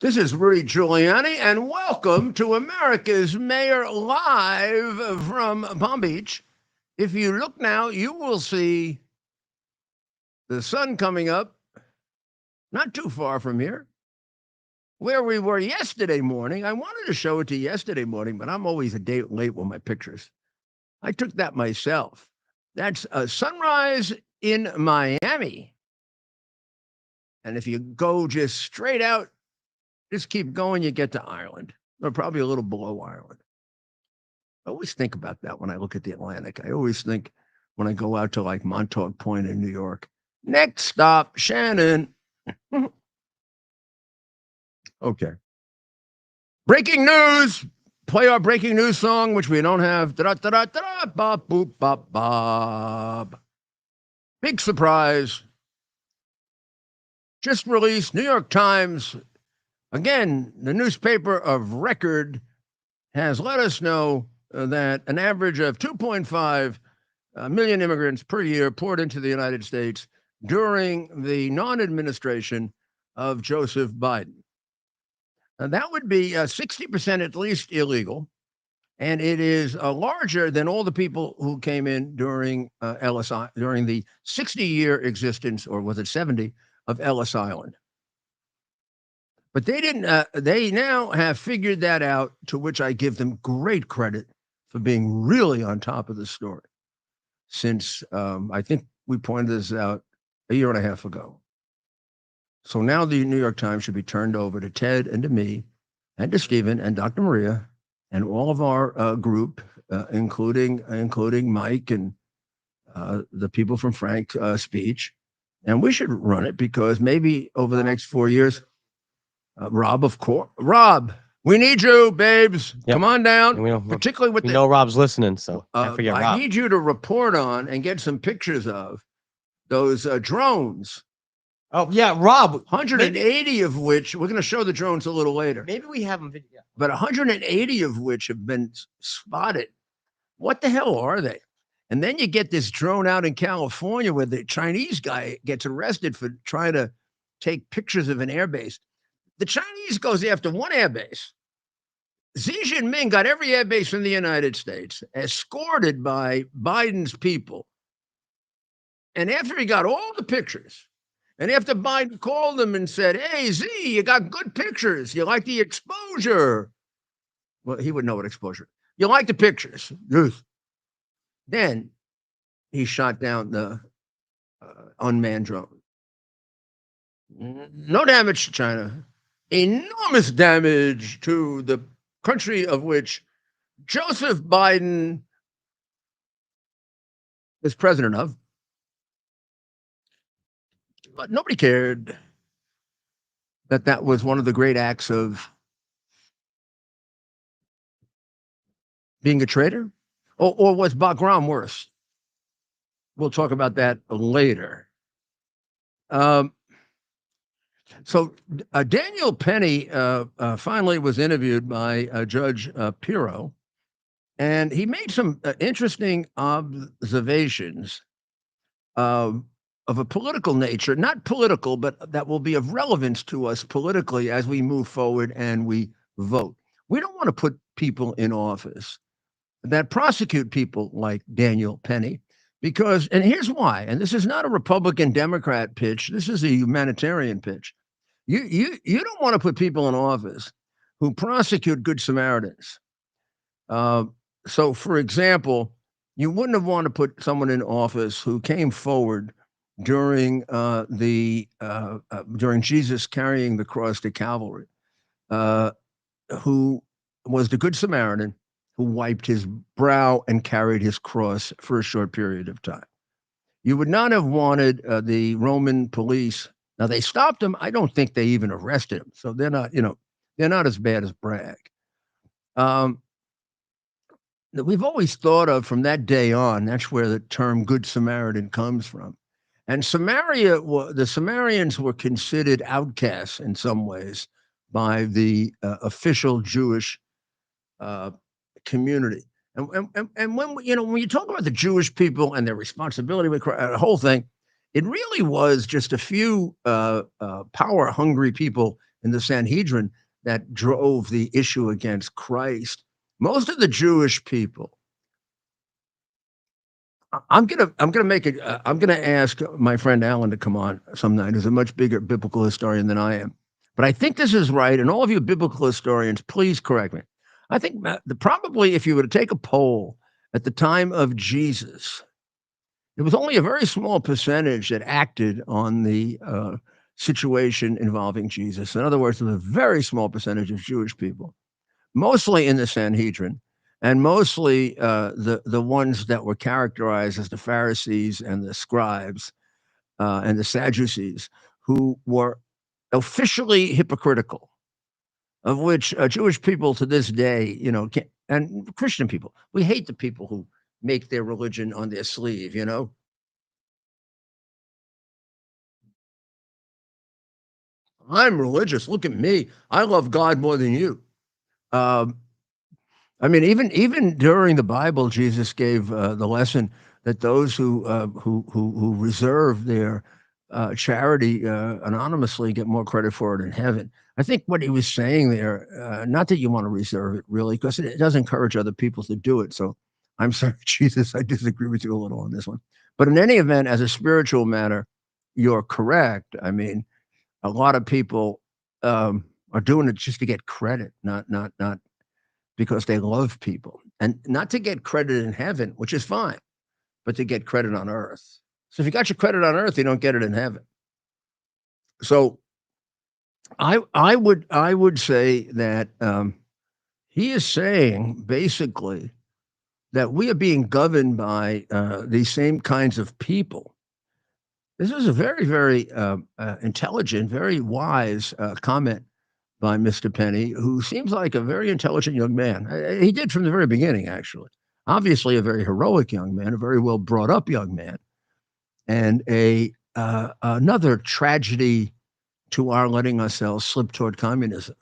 This is Rudy Giuliani, and welcome to America's Mayor Live from Palm Beach. If you look now, you will see the sun coming up not too far from here, where we were yesterday morning. I wanted to show it to you yesterday morning, but I'm always a day late with my pictures. I took that myself. That's a sunrise in Miami. And if you go just straight out, just keep going, you get to Ireland, or probably a little below Ireland. I always think about that when I look at the Atlantic. I always think when I go out to like Montauk Point in New York. Next stop, Shannon. Okay. Breaking news. Play our breaking news song, which we don't have. Da-da-da-da-da, bop, boop, bop, bob. Big surprise. Just released, New York Times. Again, the newspaper of record has let us know that an average of 2.5 million immigrants per year poured into the United States during the non-administration of Joseph Biden. That would be 60% at least illegal, and it is larger than all the people who came in during LSI during the 60-year existence, or was it 70, of Ellis Island. But they didn't. They now have figured that out, to which I give them great credit for being really on top of the story. Since I think we pointed this out a year and a half ago. So now the New York Times should be turned over to Ted and to me and to Stephen and Dr. Maria and all of our group, including Mike and the people from Frank's speech. And we should run it because maybe over the next 4 years, Rob, of course. Rob, we need you, babes. Yep. Come on down. Particularly with we know Rob's listening, so can't forget Rob. I need you to report on and get some pictures of those drones. Oh, yeah, Rob. 180 of which, we're going to show the drones a little later. Maybe we have them. Yeah. But 180 of which have been spotted. What the hell are they? And then you get this drone out in California where the Chinese guy gets arrested for trying to take pictures of an airbase. The Chinese goes after one airbase. Xi Jinping got every airbase in the United States, escorted by Biden's people. And after he got all the pictures, and after Biden called him and said, "Hey, Z, you got good pictures. You like the exposure." Well, he would know what exposure. You like the pictures. Yes. Then he shot down the unmanned drone. No damage to China. Enormous damage to the country of which Joseph Biden is president of. But nobody cared that was one of the great acts of being a traitor. Or was Bagram worse? We'll talk about that later. So Daniel Penny finally was interviewed by Judge Pirro, and he made some interesting observations of a political nature, not political, but that will be of relevance to us politically as we move forward and we vote. We don't want to put people in office that prosecute people like Daniel Penny, because, and here's why, and this is not a Republican Democrat pitch, this is a humanitarian pitch. You don't want to put people in office who prosecute Good Samaritans. So, for example, you wouldn't have wanted to put someone in office who came forward during during Jesus carrying the cross to Calvary, who was the Good Samaritan who wiped his brow and carried his cross for a short period of time. You would not have wanted the Roman police. Now, they stopped him. I don't think they even arrested him. So they're not, they're not as bad as Bragg. We've always thought of from that day on, that's where the term Good Samaritan comes from. And Samaria, the Samaritans were considered outcasts in some ways by the official Jewish community. And when when you talk about the Jewish people and their responsibility with the whole thing, it really was just a few power-hungry people in the Sanhedrin that drove the issue against Christ. Most of the Jewish people, I'm gonna make it. I'm gonna ask my friend Alan to come on some night, who's a much bigger biblical historian than I am. But I think this is right, and all of you biblical historians, please correct me. I think probably if you were to take a poll at the time of Jesus, it was only a very small percentage that acted on the situation involving Jesus. In other words, it was a very small percentage of Jewish people, mostly in the Sanhedrin, and mostly the ones that were characterized as the Pharisees and the scribes and the Sadducees, who were officially hypocritical, of which Jewish people to this day, and Christian people, we hate the people who make their religion on their sleeve, I'm religious. Look at me. I love God more than you. Um, I mean, even during the Bible, Jesus gave the lesson that those who reserve their charity anonymously get more credit for it in heaven. I think what he was saying there, not that you want to reserve it really, because it does encourage other people to do it. So I'm sorry, Jesus, I disagree with you a little on this one. But in any event, as a spiritual matter, you're correct. I mean, a lot of people are doing it just to get credit, not because they love people, and not to get credit in heaven, which is fine, but to get credit on earth. So if you got your credit on earth, you don't get it in heaven. So I would say that he is saying basically that we are being governed by these same kinds of people. This is a very, very intelligent, very wise comment by Mr. Penny, who seems like a very intelligent young man. He did from the very beginning, actually. Obviously, a very heroic young man, a very well brought up young man, and another tragedy to our letting ourselves slip toward communism.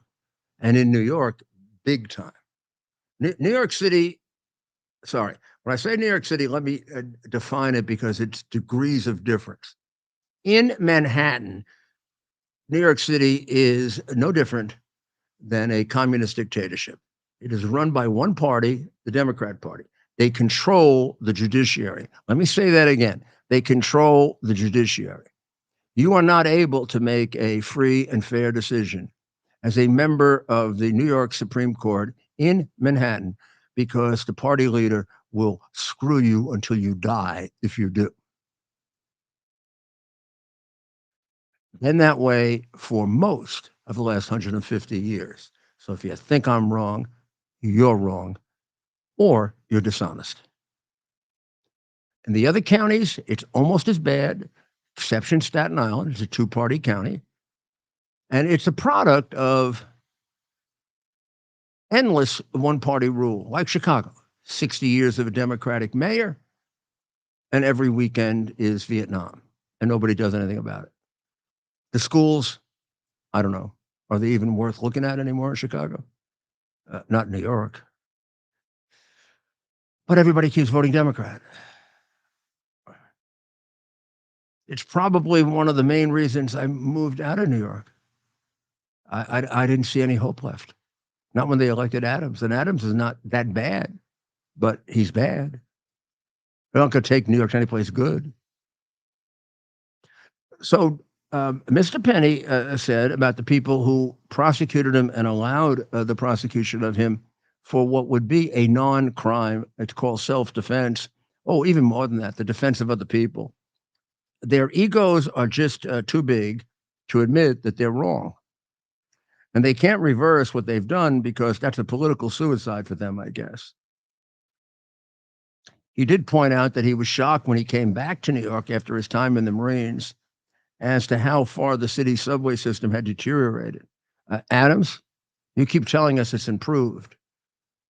And in New York, big time. New York City, sorry, when I say New York City, let me define it because it's degrees of difference. In Manhattan, New York City is no different than a communist dictatorship. It is run by one party, the Democrat Party. They control the judiciary. Let me say that again. They control the judiciary. You are not able to make a free and fair decision as a member of the New York Supreme Court in Manhattan because the party leader will screw you until you die if you do. Been that way for most of the last 150 years. So if you think I'm wrong, you're wrong, or you're dishonest. In the other counties, it's almost as bad, exception Staten Island. It's a two-party county. And it's a product of endless one-party rule, like Chicago. 60 years of a Democratic mayor, and every weekend is Vietnam, and nobody does anything about it. The schools, I don't know. Are they even worth looking at anymore in Chicago? Not in New York. But everybody keeps voting Democrat. It's probably one of the main reasons I moved out of New York. I didn't see any hope left. Not when they elected Adams. And Adams is not that bad, but he's bad. They're not going to take New York to any place good. So Mr. Penny said about the people who prosecuted him and allowed the prosecution of him for what would be a non-crime. It's called self-defense. Oh, even more than that, the defense of other people. Their egos are just too big to admit that they're wrong. And they can't reverse what they've done because that's a political suicide for them, I guess. He did point out that he was shocked when he came back to New York after his time in the Marines as to how far the city subway system had deteriorated. Adams, you keep telling us it's improved.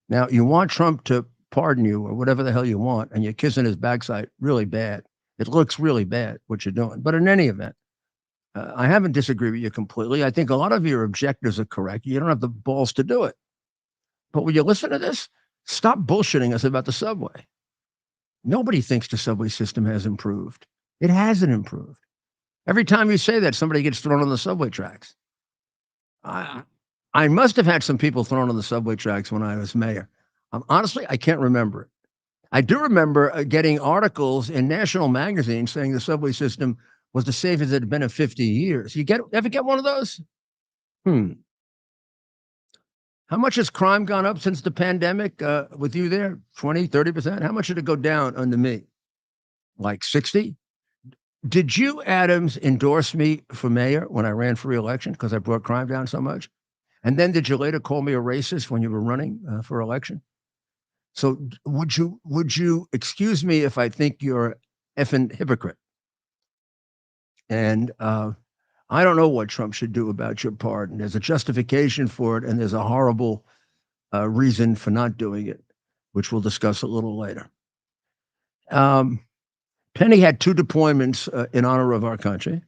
Now, you want Trump to pardon you or whatever the hell you want, and you're kissing his backside really bad. It looks really bad what you're doing. But in any event, I haven't disagreed with you completely. I think a lot of your objectives are correct. You don't have the balls to do it. But when you listen to this, stop bullshitting us about the subway. Nobody thinks the subway system has improved. It hasn't improved. Every time you say that, somebody gets thrown on the subway tracks. I must have had some people thrown on the subway tracks when I was mayor. Honestly, I can't remember it. I do remember getting articles in national magazines saying the subway system was the safest it had been in 50 years. Ever get one of those? How much has crime gone up since the pandemic with you there? 20, 30%? How much did it go down under me? Like 60? Did you, Adams, endorse me for mayor when I ran for re-election because I brought crime down so much? And then did you later call me a racist when you were running for election? So would you excuse me if I think you're effing hypocrite? And I don't know what Trump should do about your pardon. There's a justification for it, and there's a horrible reason for not doing it, which we'll discuss a little later. Penny had 2 deployments in honor of our country.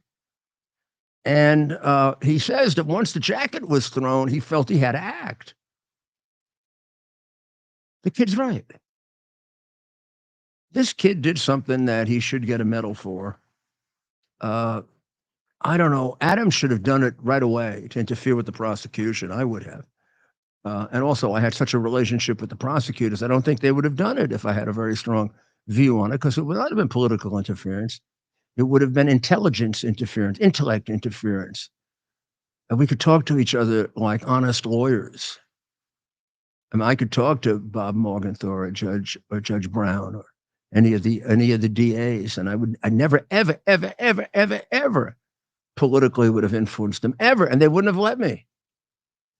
And he says that once the jacket was thrown, he felt he had to act. The kid's right. This kid did something that he should get a medal for. I don't know. Adam should have done it right away to interfere with the prosecution. I would have. And also, I had such a relationship with the prosecutors. I don't think they would have done it if I had a very strong view on it, because it would not have been political interference. It would have been intelligence interference, intellect interference. And we could talk to each other like honest lawyers. I mean, I could talk to Bob Morgenthau or Judge Brown or any of the DAs, and I never, ever politically would have influenced them ever, and they wouldn't have let me,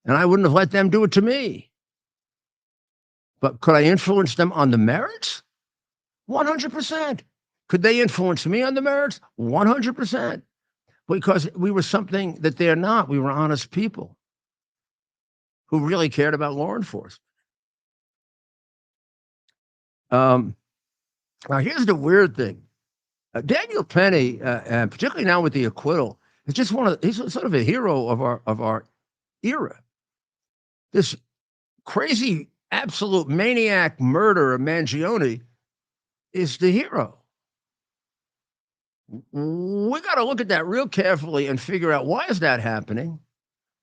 and I wouldn't have let them do it to me. But could I influence them on the merits? 100%. Could they influence me on the merits? 100%. Because we were something that they're not. We were honest people who really cared about law enforcement. Now, here's the weird thing. Daniel Penny, and particularly now with the acquittal, is just he's sort of a hero of our era. This crazy, absolute maniac murderer, Mangione, is the hero. We got to look at that real carefully and figure out, why is that happening?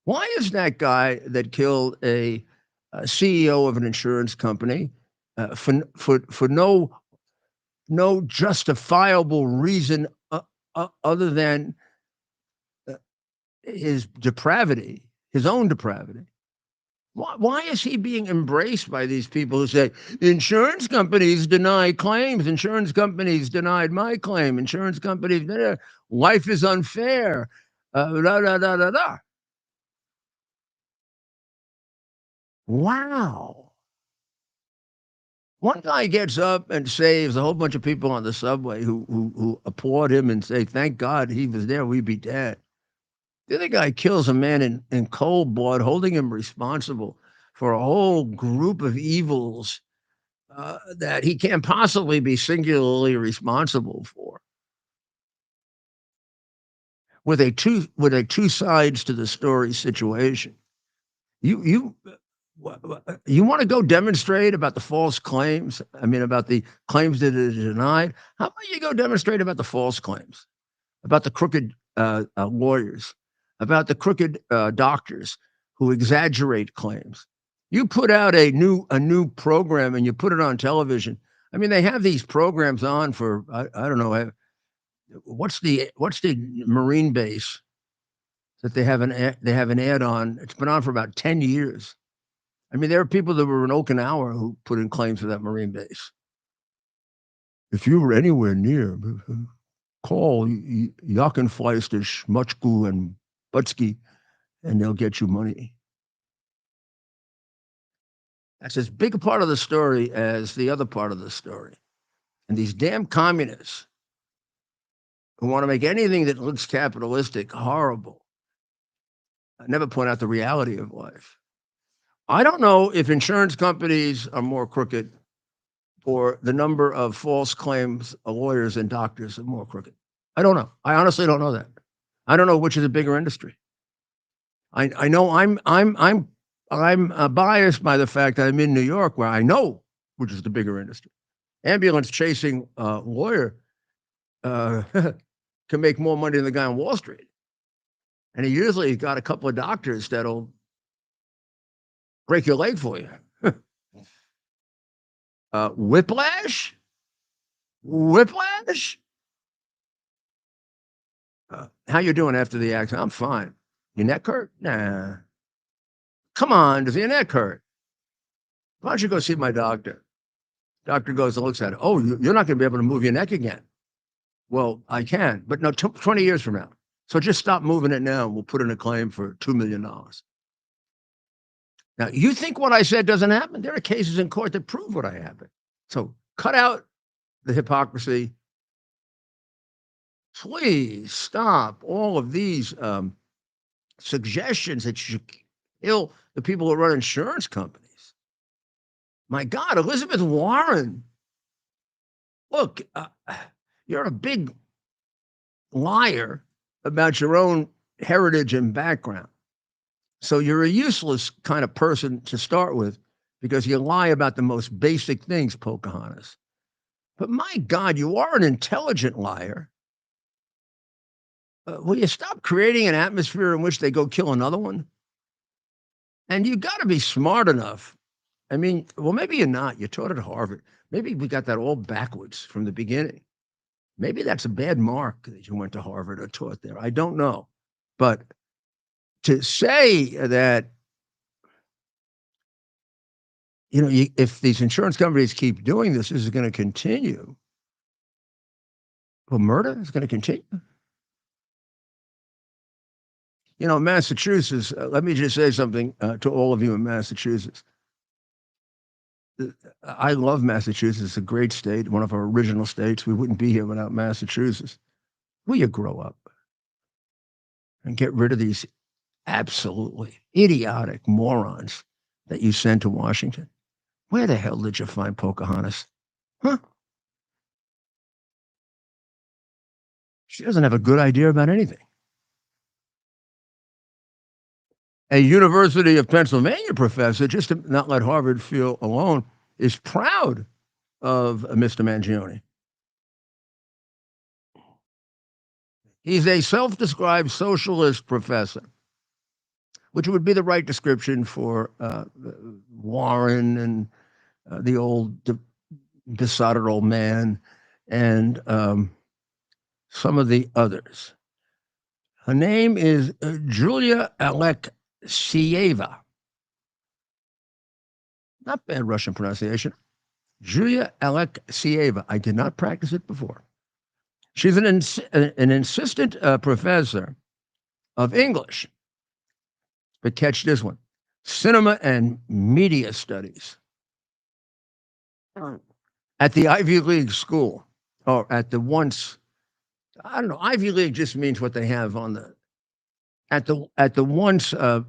Why is that guy that killed a CEO of an insurance company for no justifiable reason other than his depravity, his own depravity? Why is he being embraced by these people who say, insurance companies deny claims, insurance companies denied my claim, insurance companies, life is unfair, Wow. One guy gets up and saves a whole bunch of people on the subway who applaud him and say, thank God he was there, we'd be dead. The other guy kills a man in cold blood, holding him responsible for a whole group of evils that he can't possibly be singularly responsible for. With a two sides to the story situation. You want to go demonstrate about the false claims? I mean, about the claims that are denied? How about you go demonstrate about the false claims, about the crooked lawyers, about the crooked doctors who exaggerate claims? You put out a new program and you put it on television. I mean, they have these programs on for I don't know, what's the Marine base that they have an ad on? It's been on for about 10 years. I mean, there are people that were in Okinawa who put in claims for that Marine base. If you were anywhere near, call Jochenfleister, Schmutzku, and Butsky, and they'll get you money. That's as big a part of the story as the other part of the story. And these damn communists who want to make anything that looks capitalistic horrible never point out the reality of life. I don't know if insurance companies are more crooked or the number of false claims lawyers and doctors are more crooked. I don't know. I honestly don't know that. I don't know which is a bigger industry. I know I'm biased by the fact that I'm in New York, where I know which is the bigger industry. Ambulance chasing lawyer can make more money than the guy on Wall Street. And he usually got a couple of doctors that'll break your leg for you. Whiplash? Whiplash? How you doing after the accident? I'm fine. Your neck hurt? Nah. Come on, does your neck hurt? Why don't you go see my doctor? Doctor goes and looks at it. Oh, you're not going to be able to move your neck again. Well, I can, but no, 20 years from now. So just stop moving it now and we'll put in a claim for $2 million. Now, you think what I said doesn't happen? There are cases in court that prove what I happened. So cut out the hypocrisy. Please stop all of these suggestions that you should kill the people who run insurance companies. My God, Elizabeth Warren. Look, you're a big liar about your own heritage and background. So you're a useless kind of person to start with because you lie about the most basic things, Pocahontas. But my God, you are an intelligent liar. Will you stop creating an atmosphere in which they go kill another one? And you got to be smart enough. I mean, well, maybe you're not. You taught at Harvard. Maybe we got that all backwards from the beginning. Maybe that's a bad mark that you went to Harvard or taught there. I don't know. But to say that, you know, if these insurance companies keep doing this is going to continue. Well, murder is going to continue. You know, Massachusetts, let me just say something to all of you in Massachusetts. I love Massachusetts. It's a great state, one of our original states. We wouldn't be here without Massachusetts. Will you grow up and get rid of these absolutely idiotic morons that you sent to Washington? Where the hell did you find Pocahontas? Huh? She doesn't have a good idea about anything. A University of Pennsylvania professor, just to not let Harvard feel alone, is proud of Mr. Mangione. He's a self-described socialist professor, which would be the right description for Warren and the old besotted old man and some of the others. Her name is Julia Alexieva. Not bad Russian pronunciation. Julia Alexieva. I did not practice it before. She's an assistant professor of English. But catch this one. Cinema and media studies at the Ivy League school, or at the once, I don't know, Ivy League just means what they have on the, at the once, at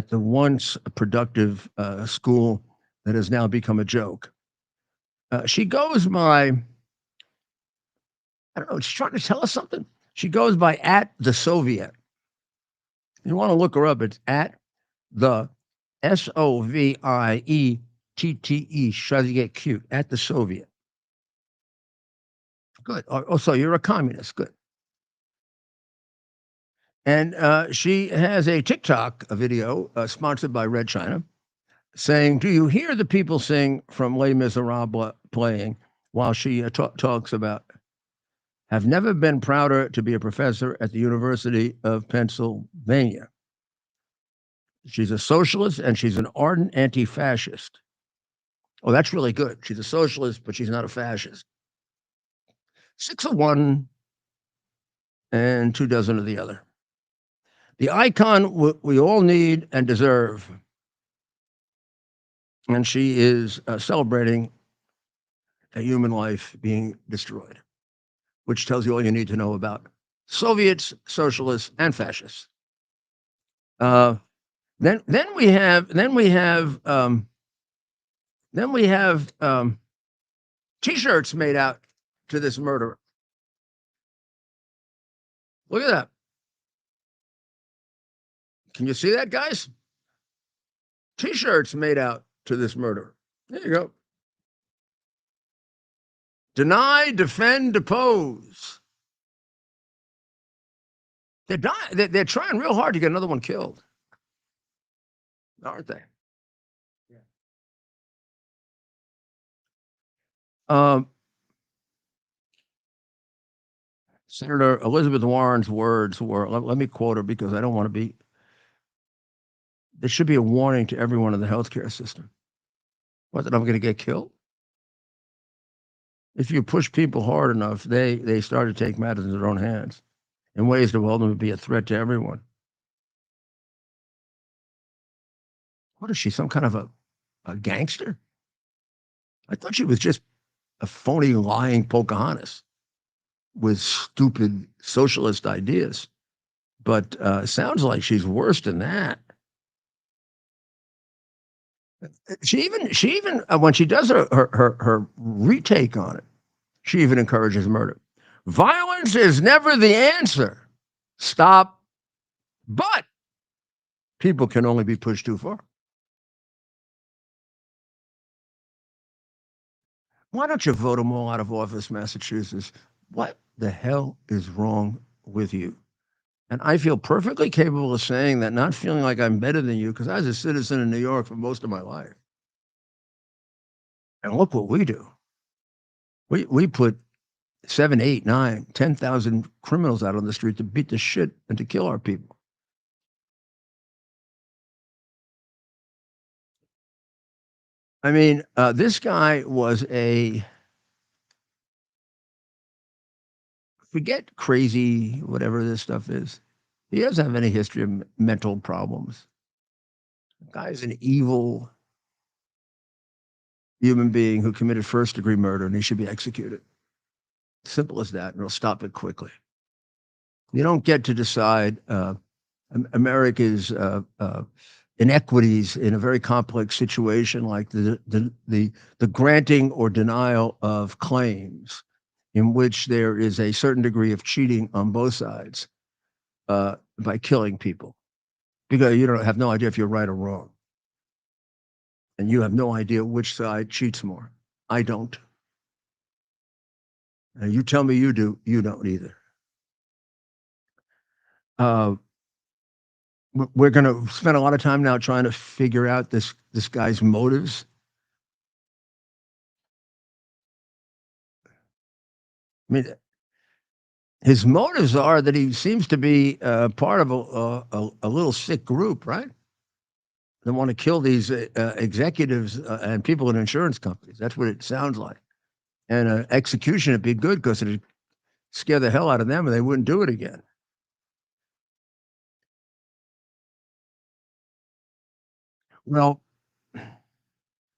the once productive school that has now become a joke. She goes by, I don't know, she's trying to tell us something. She goes by at the Soviet. You want to look her up, it's at the Soviette, try to get cute, at the Soviet. Good. Oh, so you're a communist. Good. And she has a TikTok video sponsored by Red China saying, do you hear the people sing from Les Miserables playing while she talks about, have never been prouder to be a professor at the University of Pennsylvania. She's a socialist and she's an ardent anti-fascist. Oh, that's really good. She's a socialist, but she's not a fascist. 6 of one and 2 dozen of the other. The icon we all need and deserve. And she is celebrating a human life being destroyed, which tells you all you need to know about Soviets, socialists, and fascists. Then we have T-shirts made out to this murderer. Look at that. Can you see that, guys? T-shirts made out to this murderer. There you go. Deny, defend, depose. They're dying. They're trying real hard to get another one killed, aren't they? Um, Senator Elizabeth Warren's words were, let me quote her because I don't want to be, there should be a warning to everyone in the healthcare system. What, that I'm going to get killed? If you push people hard enough, they start to take matters in their own hands in ways that will ultimately be a threat to everyone. What is she, some kind of a gangster? I thought she was just a phony, lying Pocahontas with stupid socialist ideas. But sounds like she's worse than that. She even when she does her retake on it, she even encourages murder. Violence is never the answer. Stop. But people can only be pushed too far. Why don't you vote them all out of office, Massachusetts? What the hell is wrong with you? And I feel perfectly capable of saying that, not feeling like I'm better than you, because I was a citizen in New York for most of my life. And look what we do. We put 7, 8, 9, 10,000 criminals out on the street to beat the shit and to kill our people. I mean, this guy was forget crazy, whatever this stuff is. He doesn't have any history of mental problems. The guy's an evil human being who committed first-degree murder, and he should be executed. Simple as that, and it'll stop it quickly. You don't get to decide America's inequities in a very complex situation like the granting or denial of claims in which there is a certain degree of cheating on both sides by killing people, because you don't have no idea if you're right or wrong. And you have no idea which side cheats more. I don't. And you tell me you do, you don't either. We're going to spend a lot of time now trying to figure out this guy's motives. I mean, his motives are that he seems to be part of a little sick group, right? They want to kill these executives and people in insurance companies. That's what it sounds like. And execution would be good because it'd scare the hell out of them and they wouldn't do it again. Well,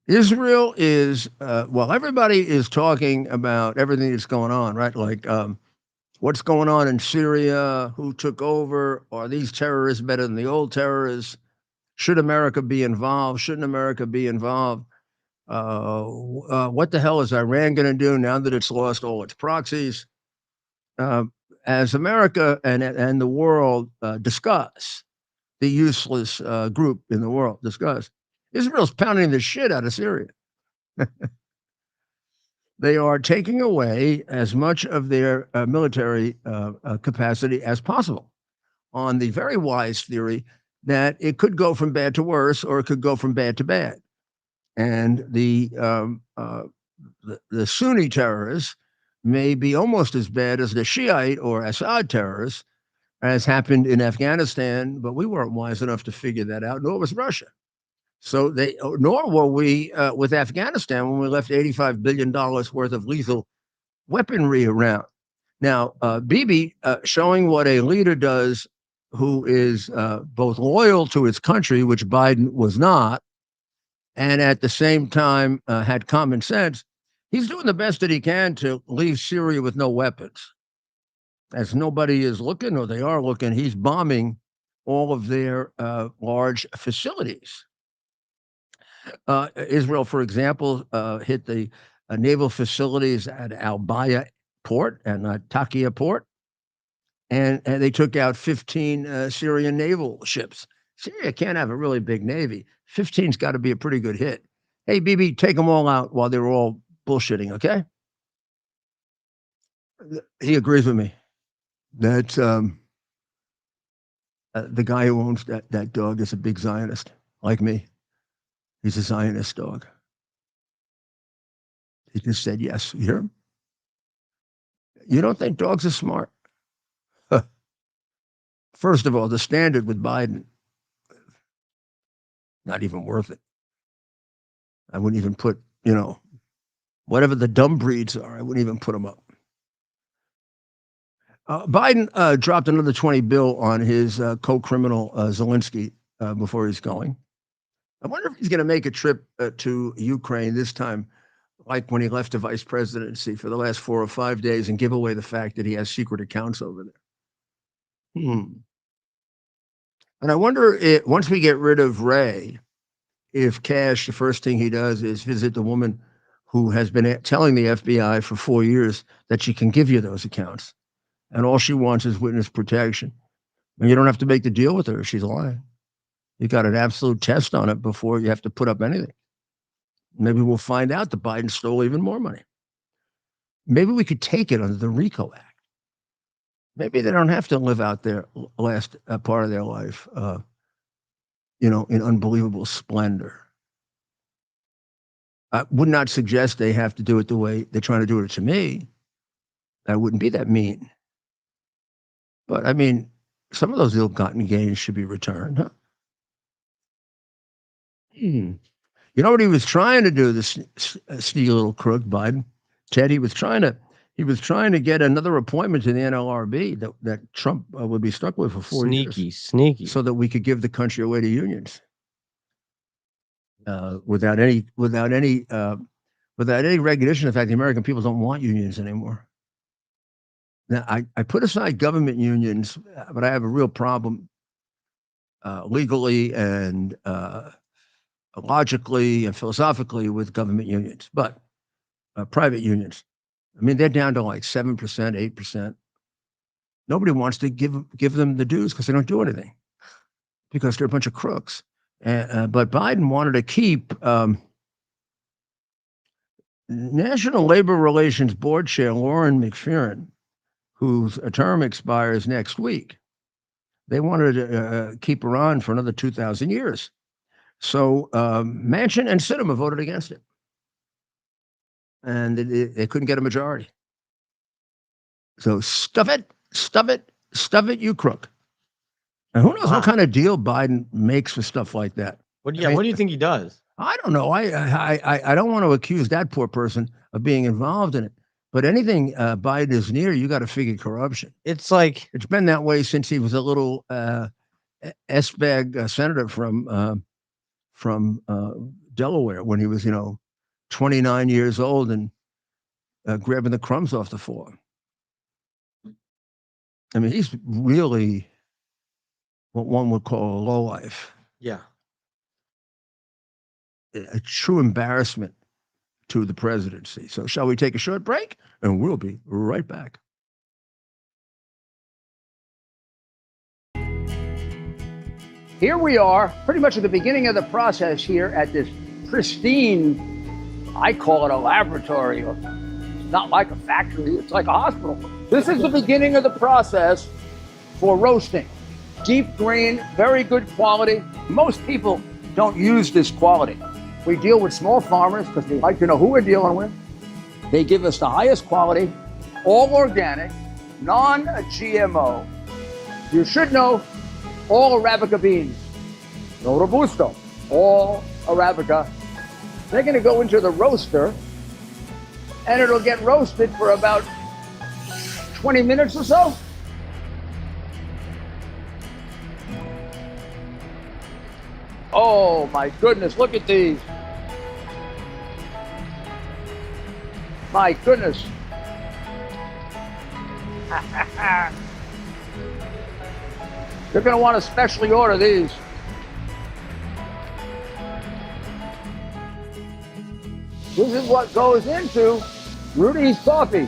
Israel is, everybody is talking about everything that's going on, right? Like what's going on in Syria, who took over, are these terrorists better than the old terrorists? Should America be involved? Shouldn't America be involved? What the hell is Iran going to do now that it's lost all its proxies? As America and the world discuss, the useless group in the world discuss, Israel's pounding the shit out of Syria. They are taking away as much of their military capacity as possible on the very wise theory that it could go from bad to worse or it could go from bad to bad. And the Sunni terrorists may be almost as bad as the Shiite or Assad terrorists, as happened in Afghanistan, but we weren't wise enough to figure that out, nor was Russia. So nor were we with Afghanistan when we left $85 billion worth of lethal weaponry around. Now, Bibi showing what a leader does who is both loyal to his country, which Biden was not, and at the same time had common sense. He's doing the best that he can to leave Syria with no weapons. As nobody is looking, or they are looking, he's bombing all of their large facilities. Israel, for example, hit the naval facilities at Al Baya port and Takia port, and they took out 15 Syrian naval ships. Syria can't have a really big navy. 15's got to be a pretty good hit. Hey, Bibi, take them all out while they were all bullshitting, okay? He agrees with me. That's The guy who owns that dog is a big Zionist, like me. He's a Zionist dog. He just said yes. You hear him? You don't think dogs are smart? First of all, the standard with Biden, not even worth it. I wouldn't even put, whatever the dumb breeds are, I wouldn't even put them up. Biden dropped another $20 billion on his co-criminal Zelensky before he's going. I wonder if he's going to make a trip to Ukraine this time, like when he left the vice presidency for the last 4 or 5 days, and give away the fact that he has secret accounts over there. And I wonder if, once we get rid of Ray, if Cash, the first thing he does is visit the woman who has been telling the FBI for 4 years that she can give you those accounts. And all she wants is witness protection. And you don't have to make the deal with her if she's lying. You got an absolute test on it before you have to put up anything. Maybe we'll find out that Biden stole even more money. Maybe we could take it under the RICO Act. Maybe they don't have to live out their last part of their life, in unbelievable splendor. I would not suggest they have to do it the way they're trying to do it to me. I wouldn't be that mean. But I mean, some of those ill-gotten gains should be returned. Huh? You know what he was trying to do, this sneaky little crook, Biden? Ted, he was trying to get another appointment to the NLRB that Trump would be stuck with for 4 years. Sneaky. So that we could give the country away to unions. Without any recognition of the fact the American people don't want unions anymore. Now, I put aside government unions, but I have a real problem legally and logically and philosophically with government unions. But private unions, I mean, they're down to like 7%, 8%. Nobody wants to give them the dues because they don't do anything, because they're a bunch of crooks. But Biden wanted to keep National Labor Relations Board Chair Lauren McFerrin, whose term expires next week. They wanted to keep her on for another 2,000 years. So Manchin and Sinema voted against it. And they couldn't get a majority. So stuff it, you crook. And who knows what kind of deal Biden makes for stuff like that? What do you think he does? I don't know. I don't want to accuse that poor person of being involved in it. But anything Biden is near, you got to figure corruption. It's like it's been that way since he was a little S-bag senator from Delaware, when he was 29 years old and grabbing the crumbs off the floor. I mean, he's really what one would call a lowlife. Yeah. A true embarrassment to the presidency. So shall we take a short break? And we'll be right back. Here we are, pretty much at the beginning of the process here at this pristine, I call it a laboratory. It's not like a factory, it's like a hospital. This is the beginning of the process for roasting. Deep grain, very good quality. Most people don't use this quality. We deal with small farmers because they like to know who we're dealing with. They give us the highest quality, all organic, non-GMO. You should know all Arabica beans, no Robusto, all Arabica. They're going to go into the roaster, and it'll get roasted for about 20 minutes or so. Oh my goodness, look at these. My goodness. You're going to want to specially order these. This is what goes into Rudy's coffee.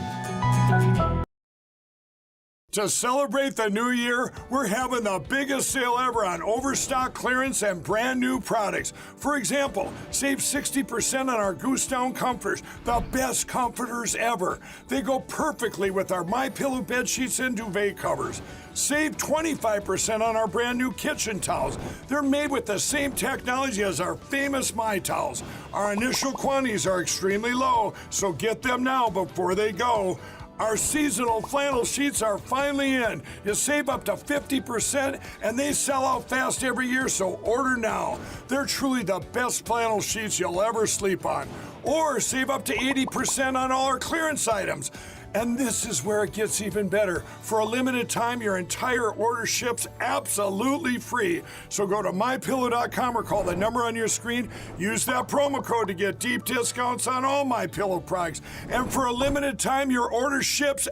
To celebrate the new year, we're having the biggest sale ever on overstock clearance and brand new products. For example, save 60% on our Goose Down comforters, the best comforters ever. They go perfectly with our MyPillow bed sheets and duvet covers. Save 25% on our brand new kitchen towels. They're made with the same technology as our famous My Towels. Our initial quantities are extremely low, so get them now before they go. Our seasonal flannel sheets are finally in. You save up to 50% and they sell out fast every year, so order now. They're truly the best flannel sheets you'll ever sleep on. Or save up to 80% on all our clearance items. And this is where it gets even better. For a limited time, your entire order ships absolutely free. So go to mypillow.com or call the number on your screen. Use that promo code to get deep discounts on all MyPillow products. And for a limited time, your order ships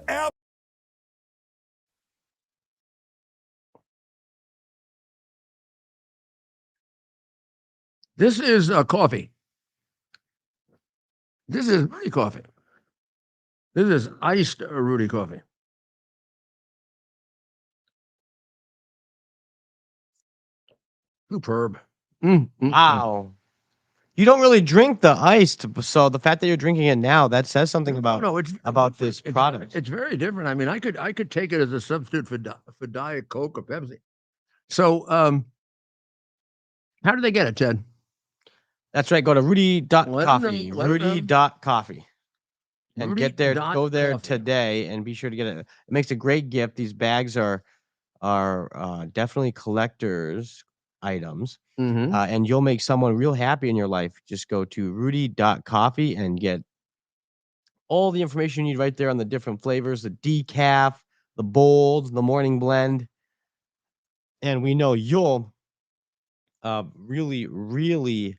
This is coffee. This is Rudy coffee. This is iced Rudy coffee. Superb. Wow. You don't really drink the iced, so the fact that you're drinking it now, that says something about this product. It's very different. I mean, I could take it as a substitute for Diet Coke or Pepsi. So, how do they get it, Ted? That's right. Go to rudy.coffee. Rudy.coffee. And get there, go there today and be sure to get it. It makes a great gift. These bags are definitely collector's items. And you'll make someone real happy in your life. Just go to rudy.coffee and get all the information you need right there on the different flavors, the decaf, the bold, the morning blend. And we know you'll really, really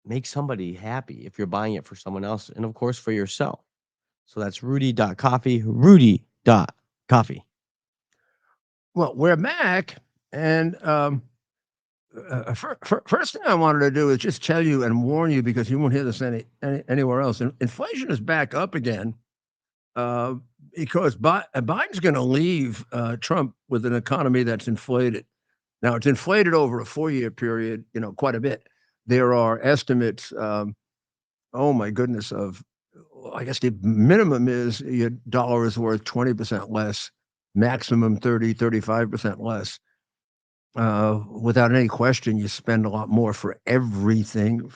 make somebody happy if you're buying it for someone else and, of course, for yourself. So that's rudy.coffee, rudy.coffee. Well, we're back. And first thing I wanted to do is just tell you and warn you, because you won't hear this anywhere else. Inflation is back up again because Biden's going to leave Trump with an economy that's inflated. Now, it's inflated over a 4-year period, quite a bit. There are estimates, oh my goodness, I guess the minimum is your dollar is worth 20% less, maximum 35% less. Without any question, you spend a lot more for everything.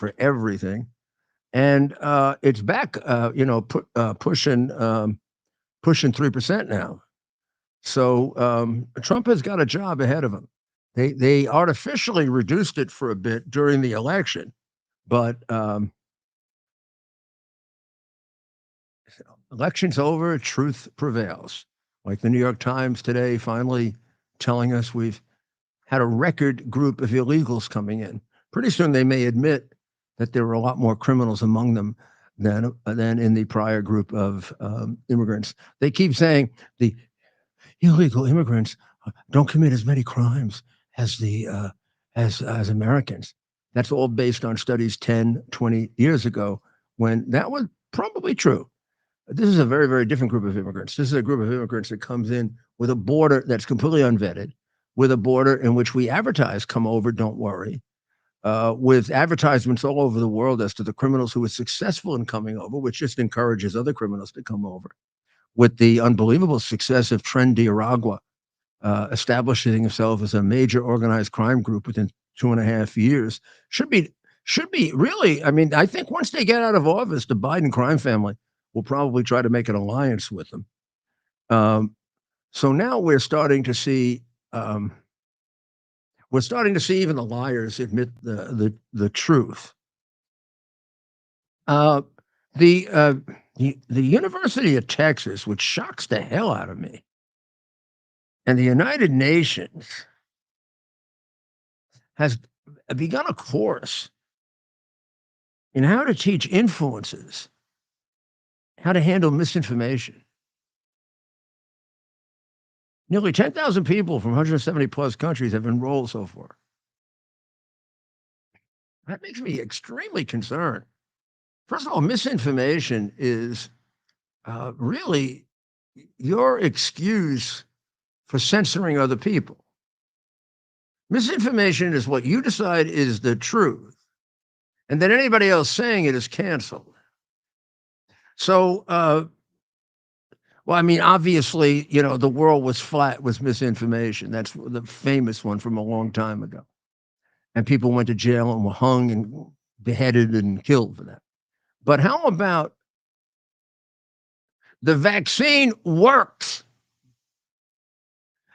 And it's back, pushing 3% now. So Trump has got a job ahead of him. They artificially reduced it for a bit during the election, but election's over, truth prevails. Like the New York Times today finally telling us we've had a record group of illegals coming in. Pretty soon they may admit that there were a lot more criminals among them than in the prior group of immigrants. They keep saying the illegal immigrants don't commit as many crimes as the as Americans. That's all based on studies 10, 20 years ago, when that was probably true. This is a very, very different group of immigrants. This is a group of immigrants that comes in with a border that's completely unvetted, with a border in which we advertise, come over, don't worry, with advertisements all over the world as to the criminals who are successful in coming over, which just encourages other criminals to come over, with the unbelievable success of Tren de Aragua, establishing himself as a major organized crime group within 2.5 years. Should be really, I mean, I think once they get out of office, the Biden crime family will probably try to make an alliance with them. So now we're starting to see even the liars admit the truth. The University of Texas, which shocks the hell out of me, and the United Nations has begun a course in how to teach influencers how to handle misinformation. Nearly 10,000 people from 170 plus countries have enrolled so far. That makes me extremely concerned. First of all, misinformation is really your excuse for censoring other people. Misinformation is what you decide is the truth, and then anybody else saying it is canceled. So, well, I mean, obviously, the world was flat with misinformation. That's the famous one from a long time ago. And people went to jail and were hung and beheaded and killed for that. But how about the vaccine works?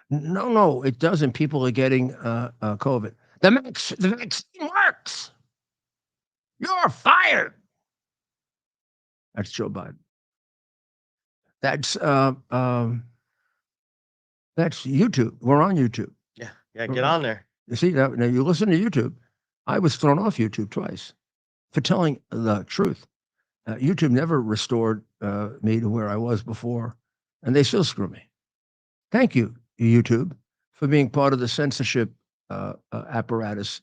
No, it doesn't. People are getting COVID. The vaccine works. You're fired. That's Joe Biden. That's YouTube. We're on YouTube. Yeah, get on there. You see, now you listen to YouTube. I was thrown off YouTube twice for telling the truth. YouTube never restored me to where I was before, and they still screw me. Thank you, YouTube, for being part of the censorship apparatus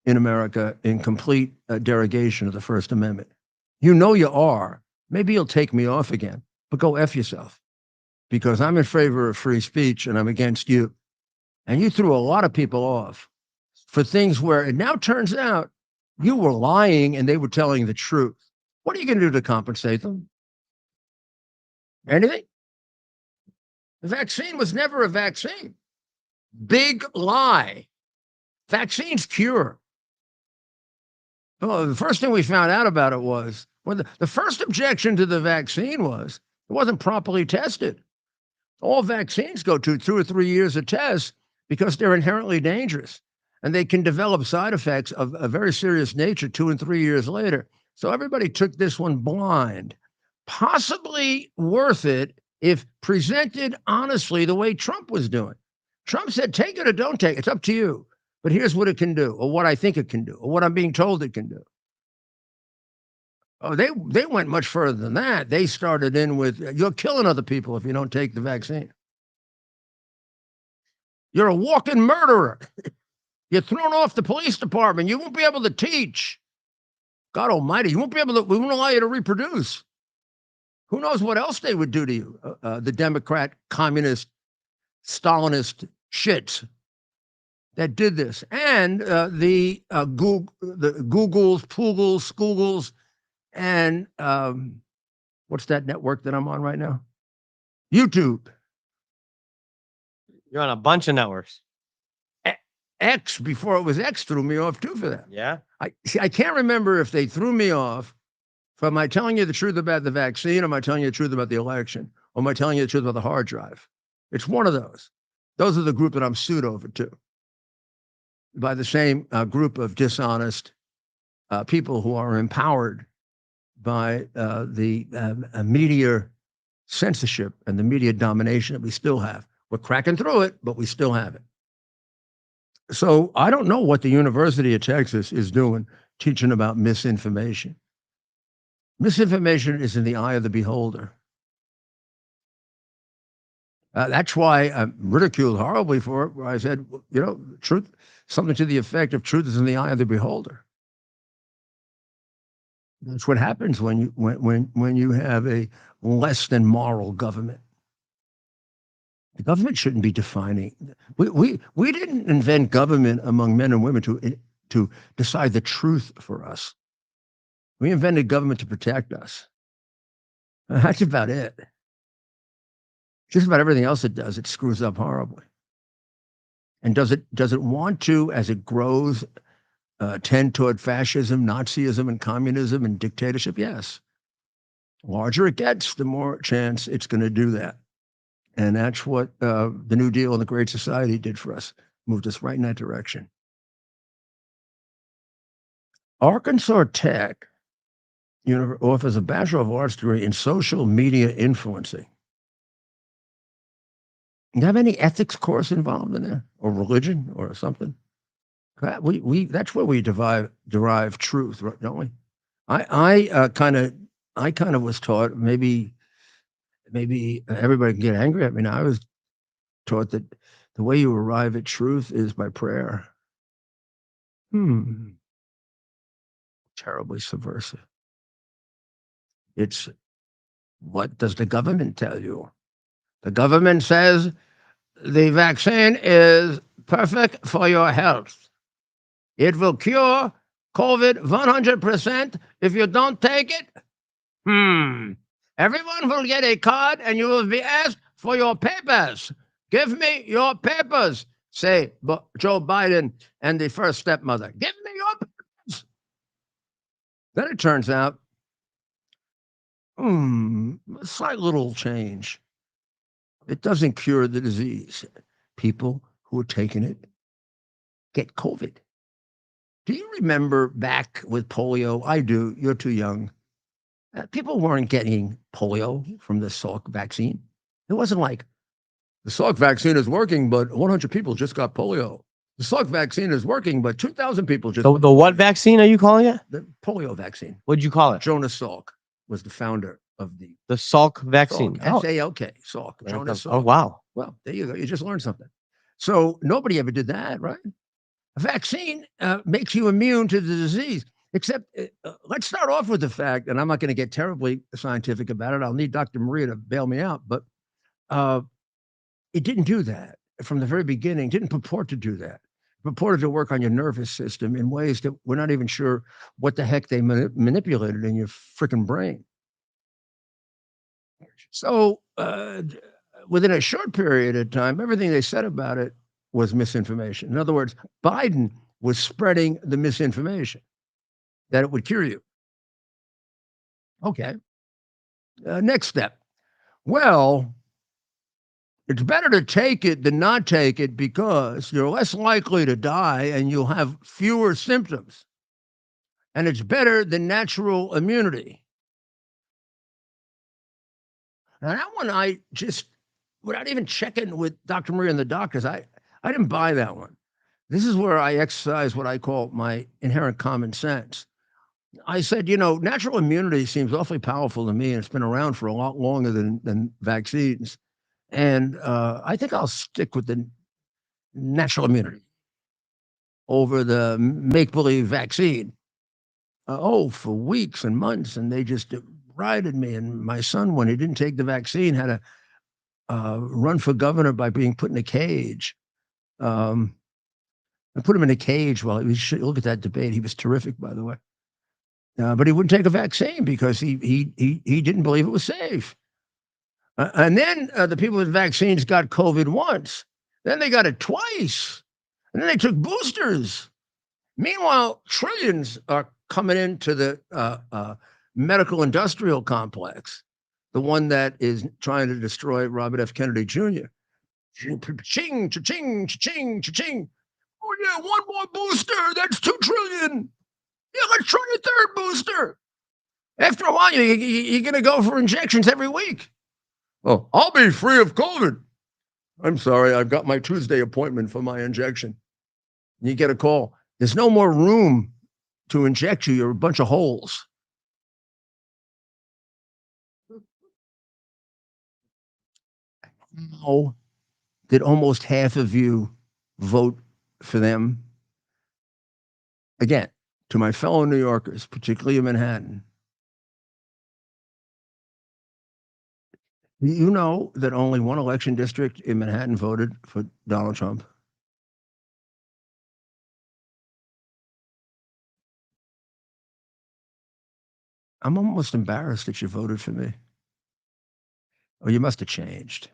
in America in complete derogation of the First Amendment. You know you are. Maybe you'll take me off again, but go F yourself, because I'm in favor of free speech and I'm against you. And you threw a lot of people off for things where it now turns out you were lying and they were telling the truth. What are you going to do to compensate them? Anything? The vaccine was never a vaccine. Big lie. Vaccines cure. Well, the first thing we found out about it was when the first objection to the vaccine was it wasn't properly tested. All vaccines go to 2 or 3 years of tests because they're inherently dangerous and they can develop side effects of a very serious nature 2 and 3 years later. So everybody took this one blind, possibly worth it if presented honestly the way Trump was doing. Trump said, take it or don't take it. It's up to you. But here's what it can do, or what I think it can do, or what I'm being told it can do. Oh, they went much further than that. They started in with, you're killing other people if you don't take the vaccine. You're a walking murderer. You're thrown off the police department. You won't be able to teach. God almighty, you won't be able to, we won't allow you to reproduce. Who knows what else they would do to you? The Democrat, communist, Stalinist shits that did this. And the Googles, Poogles, Skoogles, and what's that network that I'm on right now? YouTube. You're on a bunch of networks. X, before it was X, threw me off too for that. Yeah. I can't remember if they threw me off for am I telling you the truth about the vaccine, or am I telling you the truth about the election, or am I telling you the truth about the hard drive? It's one of those. Those are the group that I'm sued over too, by the same group of dishonest people who are empowered by the media censorship and the media domination that we still have. We're cracking through it, but we still have it. So I don't know what the University of Texas is doing teaching about misinformation. Misinformation is in the eye of the beholder. That's why I'm ridiculed horribly for it, where I said, truth, something to the effect of truth is in the eye of the beholder. That's what happens when you have a less than moral government. The government shouldn't be defining. We didn't invent government among men and women to decide the truth for us. We invented government to protect us. That's about it. Just about everything else it does, it screws up horribly. And does it want to, as it grows, tend toward fascism, Nazism, and communism and dictatorship? Yes. The larger it gets, the more chance it's going to do that. And that's what the New Deal and the Great Society did for us, moved us right in that direction. Arkansas Tech offers a Bachelor of Arts degree in social media influencing. You have any ethics course involved in there, or religion, or something? That's where we derive truth, don't we? I kind of was taught, maybe everybody can get angry at me now. I was taught that the way you arrive at truth is by prayer. Terribly subversive. It's what does the government tell you? The government says the vaccine is perfect for your health. It will cure COVID 100% if you don't take it. Everyone will get a card and you will be asked for your papers. Give me your papers, say Joe Biden and the first stepmother. Give me your papers. Then it turns out, a slight little change. It doesn't cure the disease. People who are taking it get COVID. Do you remember back with polio? I do. You're too young. People weren't getting polio from the Salk vaccine. It wasn't like the Salk vaccine is working, but 100 people just got polio. The Salk vaccine is working, but 2,000 people just. The what vaccine are you calling it? The polio vaccine. What'd you call it? Jonas Salk was the founder of the Salk vaccine. Salk, S-A-L-K, Salk. Jonas Salk. Oh, wow. Well, there you go. You just learned something. So nobody ever did that, right? A vaccine makes you immune to the disease. Except, let's start off with the fact, and I'm not going to get terribly scientific about it. I'll need Dr. Maria to bail me out, but it didn't do that from the very beginning. It didn't purport to do that. It purported to work on your nervous system in ways that we're not even sure what the heck they manipulated in your freaking brain. So within a short period of time, everything they said about it was misinformation. In other words, Biden was spreading the misinformation that it would cure you. Okay. Next step. Well, it's better to take it than not take it because you're less likely to die and you'll have fewer symptoms. And it's better than natural immunity. Now, that one I just, without even checking with Dr. Maria and the doctors, I didn't buy that one. This is where I exercise what I call my inherent common sense. I said, natural immunity seems awfully powerful to me, and it's been around for a lot longer than vaccines. And I think I'll stick with the natural immunity over the make-believe vaccine. For weeks and months, and they just derided me. And my son, when he didn't take the vaccine, had to run for governor by being put in a cage. I put him in a cage while he was, look at that debate. He was terrific, by the way. But he wouldn't take a vaccine because he didn't believe it was safe. And then the people with vaccines got COVID once. Then they got it twice. And then they took boosters. Meanwhile, trillions are coming into the medical industrial complex, the one that is trying to destroy Robert F. Kennedy Jr. Cha-ching, cha-ching, cha-ching, cha-ching. Oh, yeah, one more booster. That's 2 trillion. Yeah, let's try a third booster. After a while, you're going to go for injections every week. Oh, I'll be free of COVID. I'm sorry, I've got my Tuesday appointment for my injection. You get a call. There's no more room to inject you. You're a bunch of holes. How did almost half of you vote for them? Again, to my fellow New Yorkers, particularly in Manhattan, you know that only one election district in Manhattan voted for Donald Trump. I'm almost embarrassed that you voted for me. Oh, you must have changed.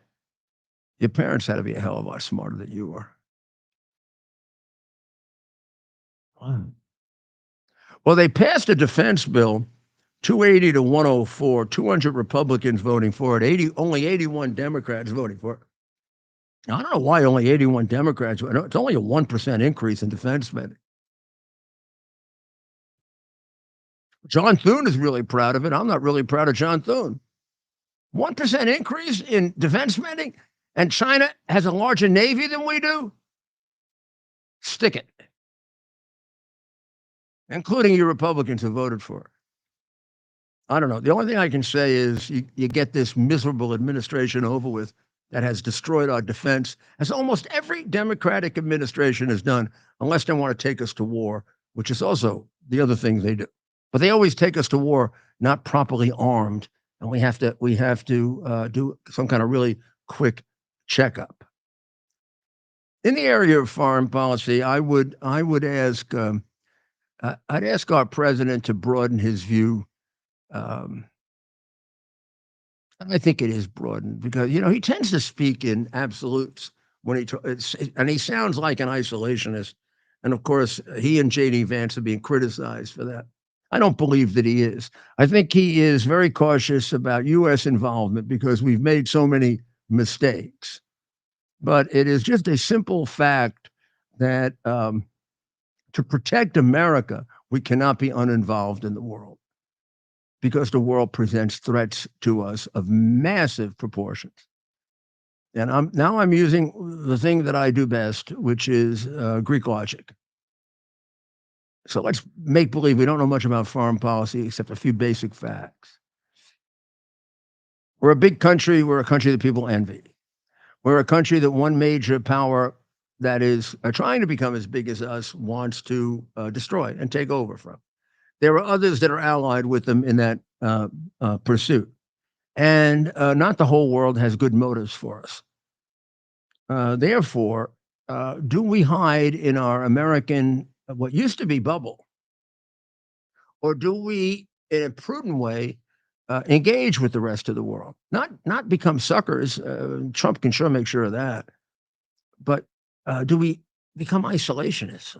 Your parents had to be a hell of a lot smarter than you were. Wow. Well, they passed a defense bill, 280 to 104, 200 Republicans voting for it, only 81 Democrats voting for it. Now, I don't know why only 81 Democrats. It's only a 1% increase in defense spending. John Thune is really proud of it. I'm not really proud of John Thune. 1% increase in defense spending, and China has a larger Navy than we do? Stick it. Including you Republicans who voted for it. I don't know. The only thing I can say is you get this miserable administration over with that has destroyed our defense, as almost every Democratic administration has done, unless they want to take us to war, which is also the other thing they do. But they always take us to war not properly armed, and we have to do some kind of really quick checkup. In the area of foreign policy, I would ask I'd ask our president to broaden his view. I think it is broadened because he tends to speak in absolutes when and he sounds like an isolationist. And of course, he and J.D. Vance are being criticized for that. I don't believe that he is. I think he is very cautious about U.S. involvement because we've made so many mistakes. But it is just a simple fact that to protect America, we cannot be uninvolved in the world because the world presents threats to us of massive proportions. And I'm using the thing that I do best, which is Greek logic. So let's make believe we don't know much about foreign policy except a few basic facts. We're a big country. We're a country that people envy. We're a country that one major power that is trying to become as big as us wants to destroy and take over from. There are others that are allied with them in that pursuit. And not the whole world has good motives for us. Therefore, do we hide in our American, what used to be bubble? Or do we, in a prudent way, engage with the rest of the world? Not become suckers. Trump can sure make sure of that. But do we become isolationists?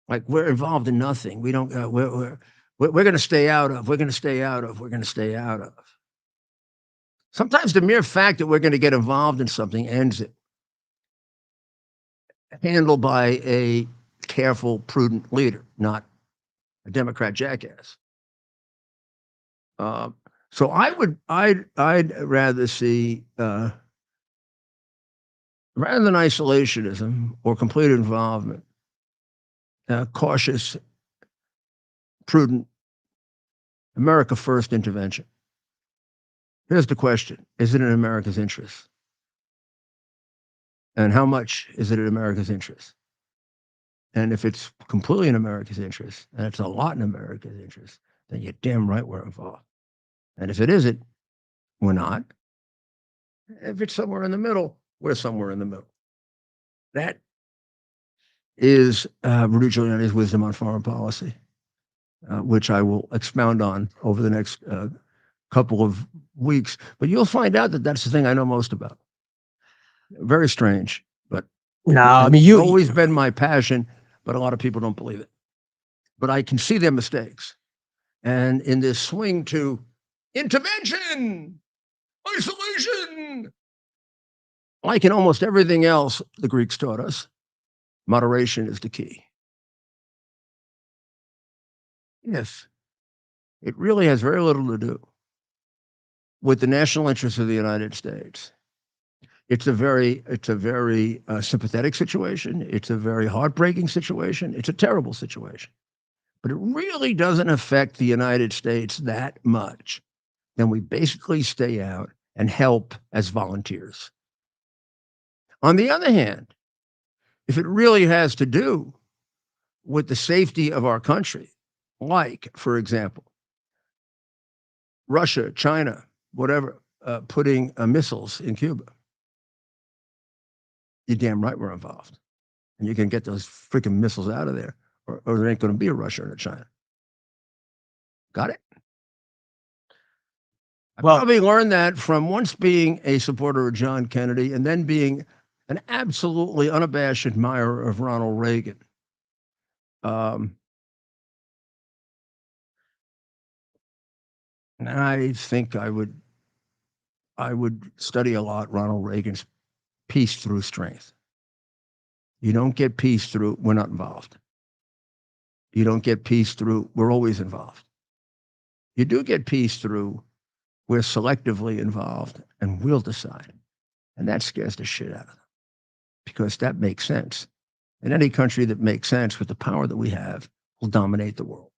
Like we're involved in nothing. We don't. We're going to stay out of. We're going to stay out of. We're going to stay out of. Sometimes the mere fact that we're going to get involved in something ends it. Handled by a careful, prudent leader, not a Democrat jackass. So I'd rather see rather than isolationism or complete involvement, cautious, prudent, America first intervention. Here's the question: is it in America's interest? And how much is it in America's interest? And if it's completely in America's interest, and it's a lot in America's interest, then you're damn right we're involved. And if it isn't, we're not. If it's somewhere in the middle, we're somewhere in the middle. That is Rudy Giuliani's wisdom on foreign policy, which I will expound on over the next couple of weeks. But you'll find out that that's the thing I know most about. Very strange, but no, I mean, you've always been my passion, but a lot of people don't believe it. But I can see their mistakes. And in this swing to intervention, isolation, like in almost everything else the Greeks taught us, moderation is the key. Yes, it really has very little to do with the national interests of the United States. It's a very sympathetic situation. It's a very heartbreaking situation. It's a terrible situation. But it really doesn't affect the United States that much. Then we basically stay out and help as volunteers. On the other hand, if it really has to do with the safety of our country, like, for example, Russia, China, whatever, putting missiles in Cuba, you're damn right we're involved. And you can get those freaking missiles out of there, or there ain't going to be a Russia and a China. Got it? I probably learned that from once being a supporter of John Kennedy and then being an absolutely unabashed admirer of Ronald Reagan. And I think I would study a lot Ronald Reagan's peace through strength. You don't get peace through, we're not involved. You don't get peace through, we're always involved. You do get peace through, we're selectively involved and we'll decide. And that scares the shit out of them because that makes sense. And any country that makes sense with the power that we have will dominate the world.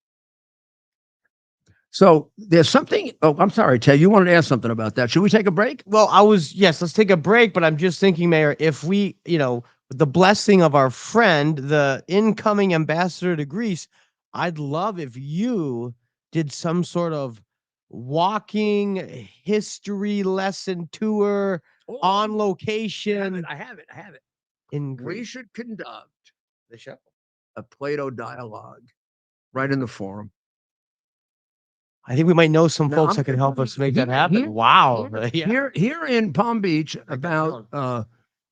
So there's something, oh, I'm sorry, Ted, you wanted to ask something about that. Should we take a break? Well, yes, let's take a break, but I'm just thinking, Mayor, if we, with the blessing of our friend, the incoming ambassador to Greece, I'd love if you did some sort of walking history lesson tour on location. I have it. In We Greece. should conduct The show. a Plato dialogue right in the forum. I think we might know some Now, folks I'm that can help us make that here- happen. here- Wow. Yeah. Here in Palm Beach, Write that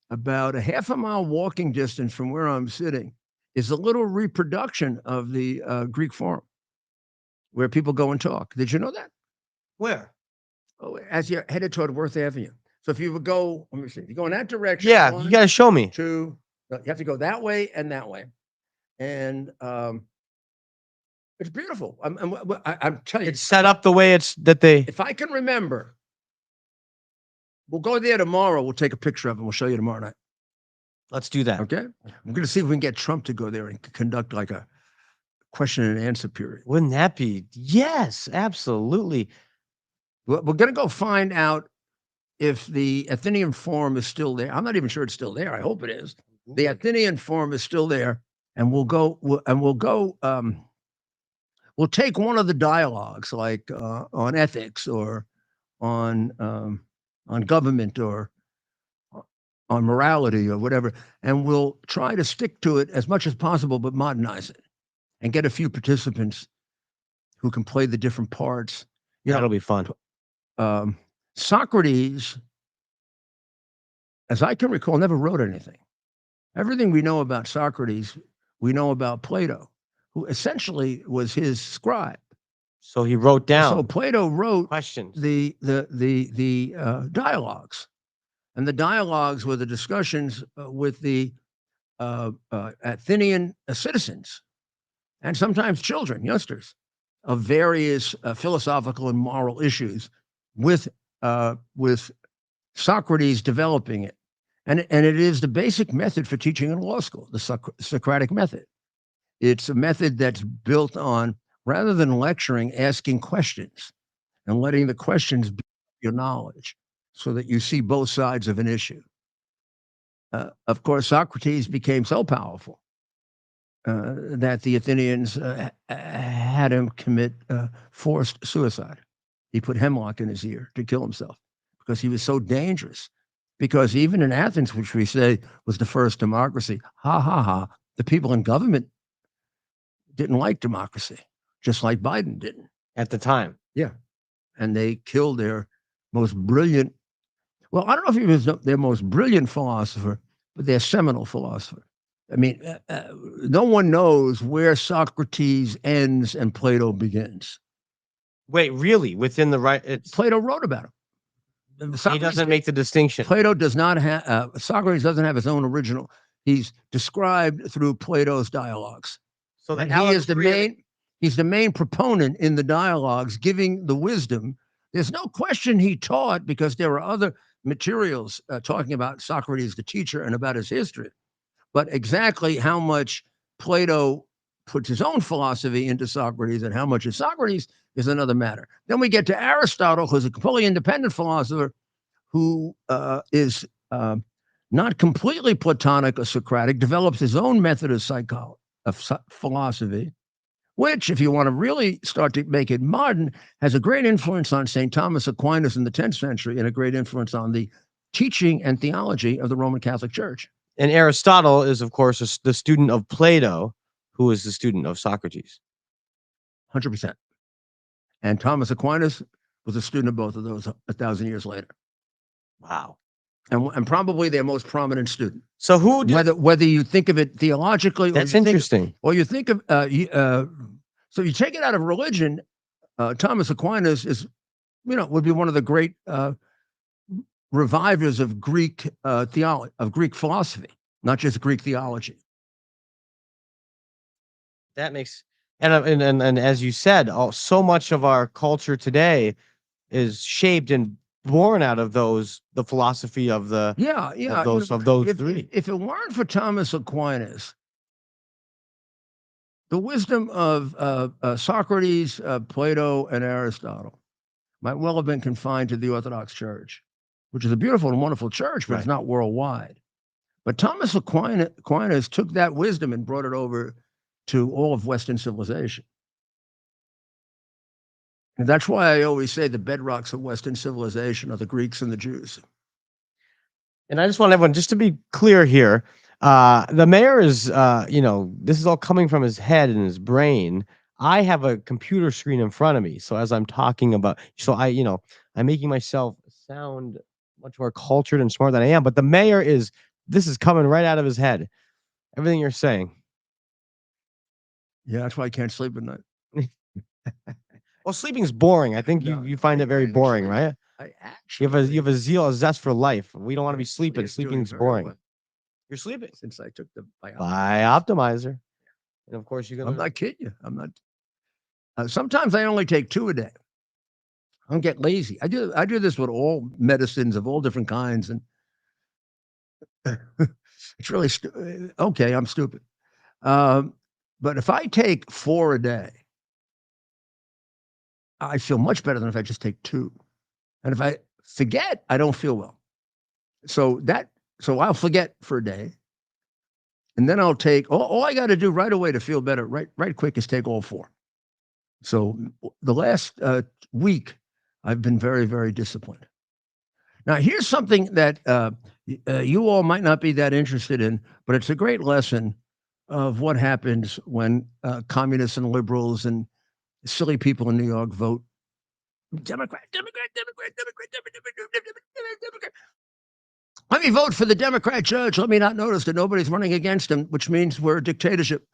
about a half a mile walking distance from where I'm sitting, is a little reproduction of the Greek Forum, where people go and talk. Did you know that? Where? Oh, as you're headed toward Worth Avenue. So if you would go, let me see, if you go in that direction, Yeah, one, you got to show me. two, you have to go that way and that way. And it's beautiful. I'm telling you, It's set up the way it's that they. if I can remember, we'll go there tomorrow. We'll take a picture of it. We'll show you tomorrow night. Let's do that. Okay. I'm going to see if we can get Trump to go there and conduct like a question and answer period. Wouldn't that be? Yes, absolutely. We're going to go find out if the Athenian Forum is still there. I'm not even sure it's still there. I hope it is. The Athenian Forum is still there, and we'll take one of the dialogues, like on ethics or on government or on morality or whatever, and we'll try to stick to it as much as possible, but modernize it and get a few participants who can play the different parts. That'll be fun. Socrates, as I can recall, never wrote anything. Everything we know about Socrates, we know about Plato, who essentially was his scribe. So he wrote down. So Plato wrote questions. The dialogues, and the dialogues were the discussions with the Athenian citizens, and sometimes children, youngsters, of various philosophical and moral issues, with Socrates developing it. And it is the basic method for teaching in law school, the Socratic method. It's a method that's built on, rather than lecturing, asking questions and letting the questions build your knowledge so that you see both sides of an issue. Of course, Socrates became so powerful that the Athenians had him commit forced suicide. He put hemlock in his ear to kill himself because he was so dangerous. Because even in Athens, which we say was the first democracy, the people in government didn't like democracy, just like Biden didn't. At the time. Yeah. And they killed their most brilliant, well, I don't know if he was their most brilliant philosopher, but their seminal philosopher. I mean, no one knows where Socrates ends and Plato begins. Wait, really? Within the right? Plato wrote about him. He doesn't make the distinction. Plato does not have, Socrates doesn't have his own original. He's described through Plato's dialogues. So and he is he's the main proponent in the dialogues, giving the wisdom. There's no question he taught, because there are other materials talking about Socrates, the teacher, and about his history. But exactly how much Plato puts his own philosophy into Socrates and how much is Socrates is another matter. Then we get to Aristotle, who's a completely independent philosopher who is not completely Platonic or Socratic, develops his own method of philosophy, which, if you want to really start to make it modern, has a great influence on St. Thomas Aquinas in the 10th century and a great influence on the teaching and theology of the Roman Catholic Church. And Aristotle is, of course, the student of Plato, who is the student of Socrates. 100%. And Thomas Aquinas was a student of both of those 1,000 years later. Wow. And probably their most prominent student. So whether you think of it theologically, that's interesting. Or you think of so you take it out of religion, Thomas Aquinas is, would be one of the great revivers of Greek theology, of Greek philosophy, not just Greek theology. That makes and as you said, so much of our culture today is shaped and born out of the philosophy of the of those three. If it weren't for Thomas Aquinas, the wisdom of Socrates, Plato, and Aristotle might well have been confined to the Orthodox Church, which is a beautiful and wonderful church, but it's not worldwide. But Thomas Aquinas took that wisdom and brought it over to all of Western civilization. And that's why I always say the bedrocks of Western civilization are the Greeks and the Jews. And I just want everyone just to be clear here. The mayor is, this is all coming from his head and his brain. I have a computer screen in front of me. So as I'm talking about, I'm making myself sound much more cultured and smart than I am. But the mayor this is coming right out of his head. Everything you're saying. Yeah, that's why I can't sleep at night. Well, sleeping's boring. I think you find it very boring, right? I actually You have a zest for life. We don't want to be sleeping. Sleeping's boring. Well. You're sleeping Since I took the Bioptimizer. And of course, I'm not kidding you. I'm not. Sometimes I only take 2 a day. I don't get lazy. I do this with all medicines of all different kinds, and it's really okay. I'm stupid, but if I take 4 a day, I feel much better than if I just take 2. And if I forget, I don't feel well. So I'll forget for a day, and then I'll take all I got to do right away to feel better, right quick, is take all 4. So the last week, I've been very, very disciplined. Now, here's something that you all might not be that interested in, but it's a great lesson of what happens when communists and liberals and silly people in New York vote Democrat. Let me vote for the Democrat judge. Let me not notice that nobody's running against him, which means we're a dictatorship.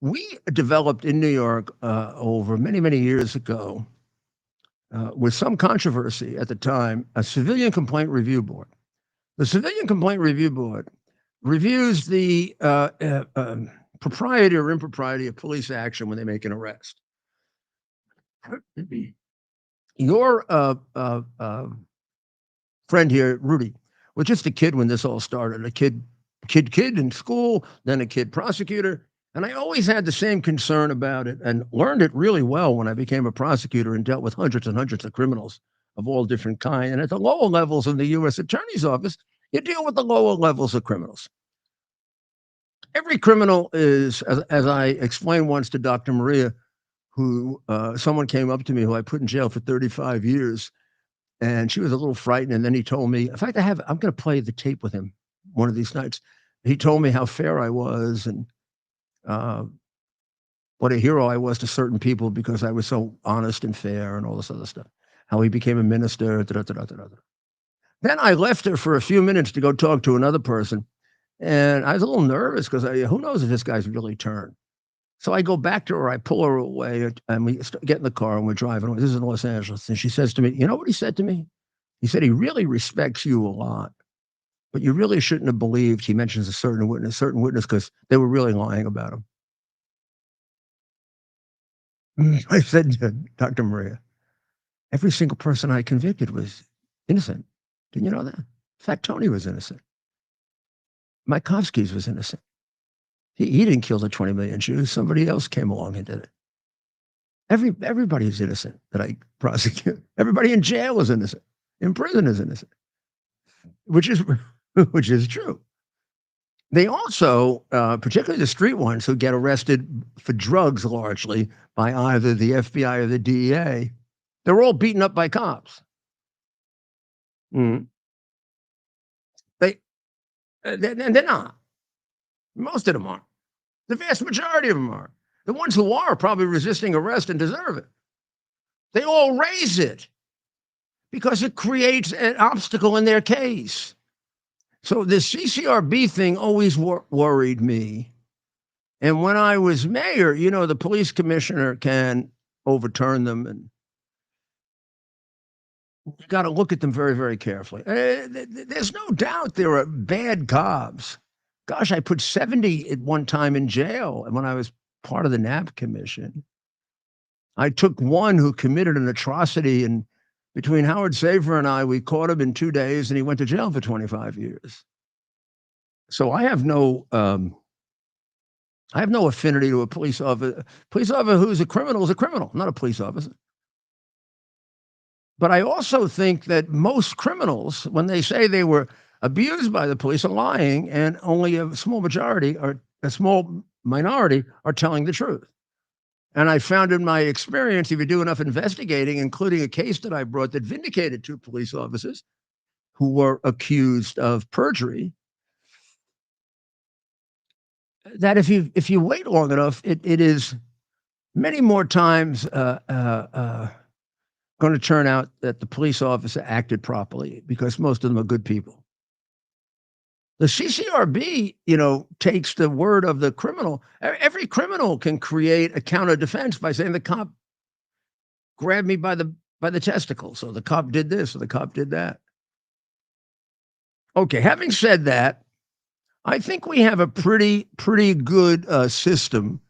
We developed in New York over many, many years ago, with some controversy at the time, a civilian complaint review board. The Civilian Complaint Review Board reviews the propriety or impropriety of police action when they make an arrest. Your friend here, Rudy, was just a kid when this all started. A kid in school, then a kid prosecutor. And I always had the same concern about it and learned it really well when I became a prosecutor and dealt with hundreds and hundreds of criminals of all different kinds. And at the lower levels in the U.S. Attorney's Office, you deal with the lower levels of criminals. Every criminal is, as I explained once to Dr. Maria, who someone came up to me who I put in jail for 35 years, and she was a little frightened. And then he told me, in fact, I'm going to play the tape with him one of these nights. He told me how fair I was and what a hero I was to certain people because I was so honest and fair and all this other stuff. How he became a minister. Then I left her for a few minutes to go talk to another person. And I was a little nervous because who knows if this guy's really turned. So I go back to her, I pull her away, and we get in the car and we're driving. This is in Los Angeles. And she says to me, you know what he said to me? He said, he really respects you a lot, but you really shouldn't have believed he mentions a certain witness, because they were really lying about him. I said to Dr. Maria, every single person I convicted was innocent. Didn't you know that? In fact, Tony was innocent. Maikovsky's was innocent. He didn't kill the 20 million Jews. Somebody else came along and did it. Everybody's innocent that I prosecute. Everybody in jail is innocent. In prison is innocent, which is true. They also, particularly the street ones who get arrested for drugs largely by either the FBI or the DEA, they're all beaten up by cops. Mm. They're not. Most of them aren't. The vast majority of them are. The ones who are probably resisting arrest and deserve it. They all raise it because it creates an obstacle in their case. So this CCRB thing always worried me. And when I was mayor, the police commissioner can overturn them, and you got to look at them very, very carefully. There's no doubt there are bad cops. Gosh, I put 70 at one time in jail when I was part of the NAP commission. I took one who committed an atrocity, and between Howard Safer and I, we caught him in 2 days, and he went to jail for 25 years. So I have no affinity to a police officer. Police officer who's a criminal is a criminal, not a police officer. But I also think that most criminals, when they say they were abused by the police, are lying, and only a small minority are telling the truth. And I found in my experience, if you do enough investigating, including a case that I brought that vindicated 2 police officers who were accused of perjury, that if you wait long enough, it is many more times going to turn out that the police officer acted properly because most of them are good people. The CCRB, takes the word of the criminal. Every criminal can create a counter defense by saying the cop grabbed me by the testicles, or the cop did this, or the cop did that. Okay, having said that, I think we have a pretty good system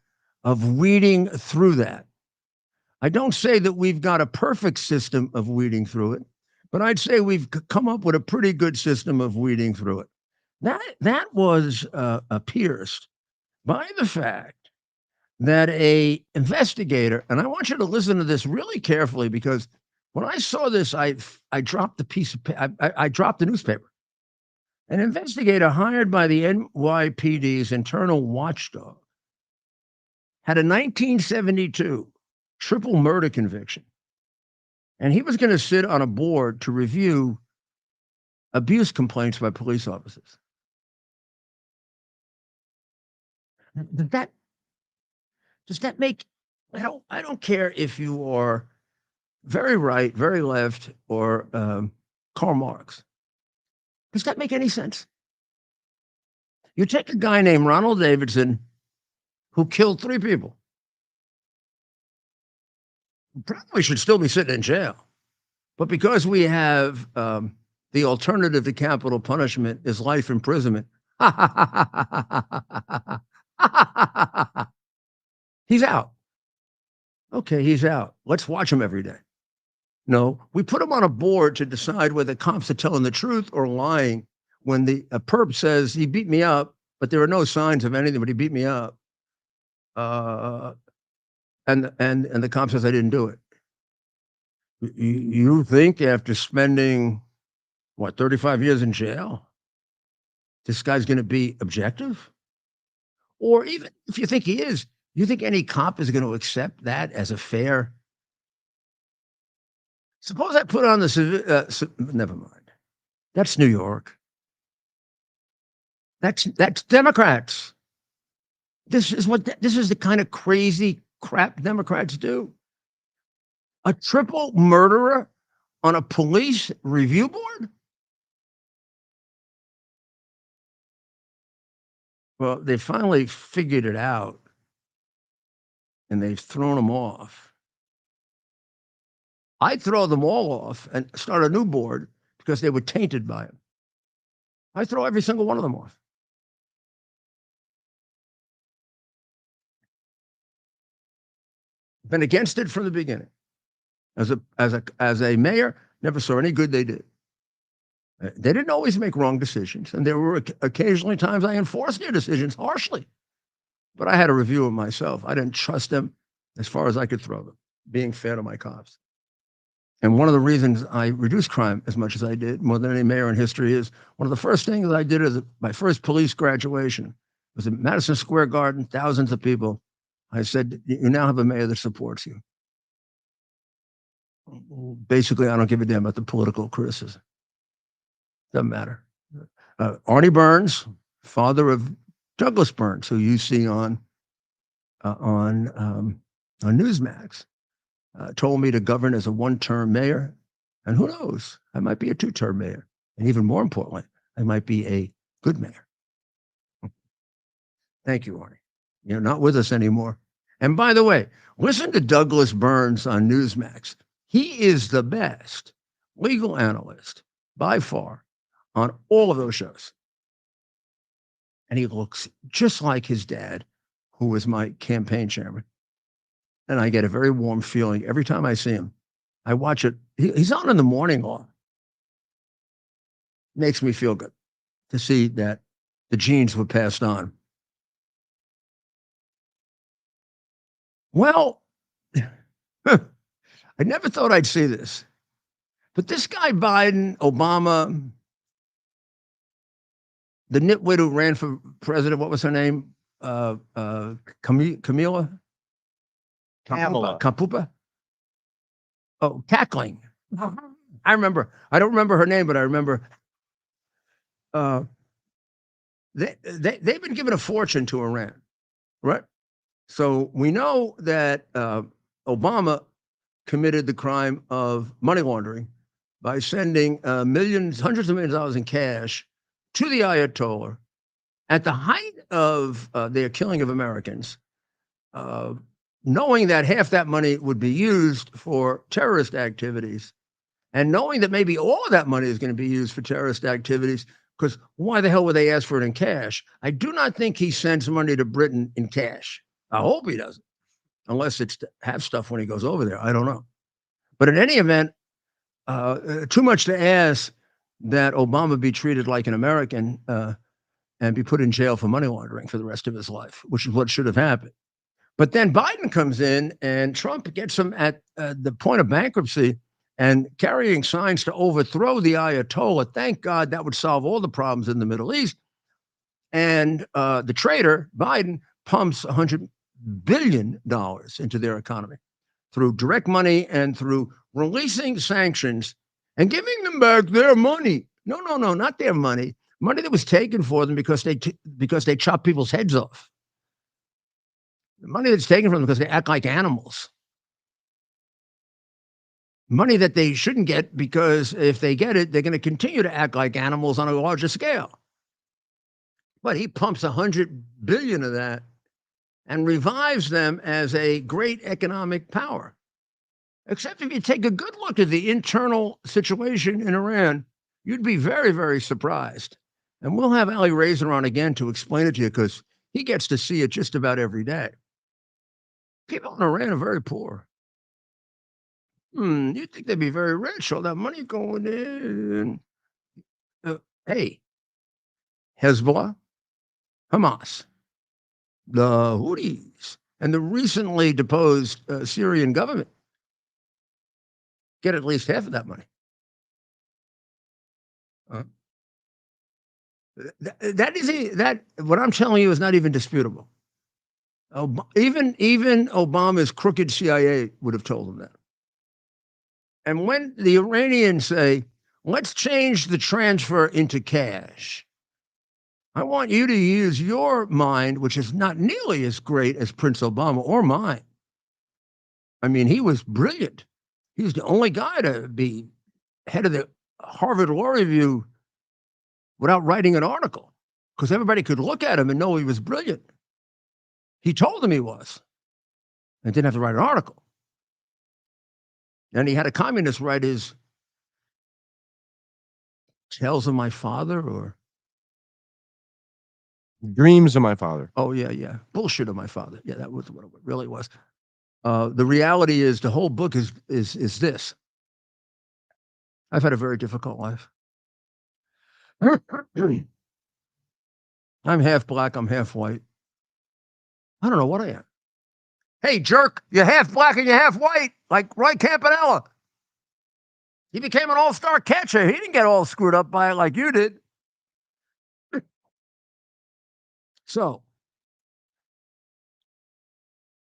of weeding through that. I don't say that we've got a perfect system of weeding through it, but I'd say we've come up with a pretty good system of weeding through it. That was pierced by the fact that a investigator, and I want you to listen to this really carefully, because when I saw this, I dropped the piece of I dropped the newspaper. An investigator hired by the NYPD's internal watchdog had a 1972 triple murder conviction, and he was going to sit on a board to review abuse complaints by police officers. Does that make? I don't care if you are very right, very left, or Karl Marx. Does that make any sense? You take a guy named Ronald Davidson who killed 3 people. Probably should still be sitting in jail. But because we have the alternative to capital punishment is life imprisonment, he's out. Okay, he's out. Let's watch him every day. No, we put him on a board to decide whether cops are telling the truth or lying when the perp says he beat me up, but there are no signs of anything, but he beat me up. And the cop says I didn't do it. You think after spending 35 years in jail, this guy's going to be objective? Or even if you think he is, you think any cop is going to accept that as a fair? Suppose I put on never mind. That's New York. That's Democrats. This is the kind of crazy crap Democrats do. A triple murderer on a police review board? Well, they finally figured it out, and they've thrown them off. I'd throw them all off and start a new board because they were tainted by him. I throw every single one of them off. Been against it from the beginning. As a mayor, never saw any good they did. They didn't always make wrong decisions, and there were occasionally times I enforced their decisions harshly. But I had a review of myself. I didn't trust them as far as I could throw them, being fair to my cops. And one of the reasons I reduced crime as much as I did, more than any mayor in history, is one of the first things I did as my first police graduation was in Madison Square Garden, thousands of people. I said, you now have a mayor that supports you. Basically, I don't give a damn about the political criticism. Doesn't matter. Arnie Burns, father of Douglas Burns, who you see on Newsmax, told me to govern as a one-term mayor, and who knows, I might be a 2-term mayor, and even more importantly, I might be a good mayor. Thank you, Arnie. You're not with us anymore. And by the way, listen to Douglas Burns on Newsmax. He is the best legal analyst by far on all of those shows. And he looks just like his dad, who was my campaign chairman. And I get a very warm feeling every time I see him. I watch it. He's on in the morning law. Makes me feel good to see that the genes were passed on. Well, I never thought I'd see this. But this guy Biden, Obama, the nitwit who ran for president, what was her name? Camila? Pamela. Kapupa? Oh, cackling. I remember. I don't remember her name, but I remember. They've been given a fortune to Iran, right? So we know that Obama committed the crime of money laundering by sending millions, hundreds of millions of dollars in cash to the Ayatollah at the height of their killing of Americans, knowing that half that money would be used for terrorist activities, and knowing that maybe all of that money is going to be used for terrorist activities, because why the hell would they ask for it in cash? I do not think he sends money to Britain in cash. I hope he doesn't, unless it's to have stuff when he goes over there. I don't know. But in any event, too much to ask that Obama be treated like an American and be put in jail for money laundering for the rest of his life, which is what should have happened. But then Biden comes in and Trump gets him at the point of bankruptcy and carrying signs to overthrow the Ayatollah. Thank God, that would solve all the problems in the Middle East. And the traitor, Biden, pumps $100 billion into their economy through direct money and through releasing sanctions and giving them back their money. No, not their money. Money that was taken for them because they chop people's heads off. The money that's taken from them because they act like animals. Money that they shouldn't get because if they get it, they're going to continue to act like animals on a larger scale. But he pumps $100 billion of that and revives them as a great economic power. Except if you take a good look at the internal situation in Iran, you'd be very, very surprised. And we'll have Ali Razor on again to explain it to you because he gets to see it just about every day. People in Iran are very poor. You'd think they'd be very rich, all that money going in. Hey, Hezbollah, Hamas, the Houthis, and the recently deposed Syrian government get at least half of that money. That what I'm telling you is not even disputable. Even Obama's crooked CIA would have told him that. And when the Iranians say, let's change the transfer into cash, I want you to use your mind, which is not nearly as great as Prince Obama or mine. I mean, he was brilliant. He was the only guy to be head of the Harvard Law Review without writing an article, because everybody could look at him and know he was brilliant. He told them he was, and didn't have to write an article. And he had a communist write his Tales of My Father or Dreams of My Father. Oh, yeah. Bullshit of My Father. Yeah, that was what it really was. The reality is the whole book is this. I've had a very difficult life. I'm half black, I'm half white. I don't know what I am. Hey, jerk, you're half black and you're half white, like Roy Campanella. He became an all-star catcher. He didn't get all screwed up by it like you did. So,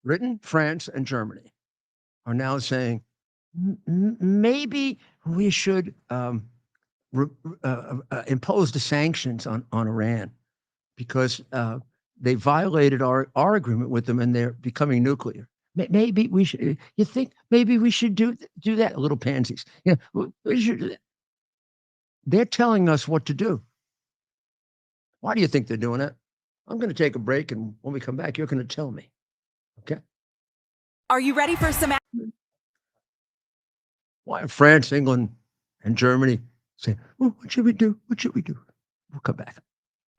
Britain, France, and Germany are now saying, maybe we should impose the sanctions on Iran because they violated our agreement with them and they're becoming nuclear. Maybe we should, you think maybe we should do that, little pansies. Yeah, we should do that. They're telling us what to do. Why do you think they're doing that? I'm going to take a break, and when we come back, you're going to tell me. Okay? Are you ready for some action? Why France, England, and Germany say, well, what should we do? What should we do? We'll come back.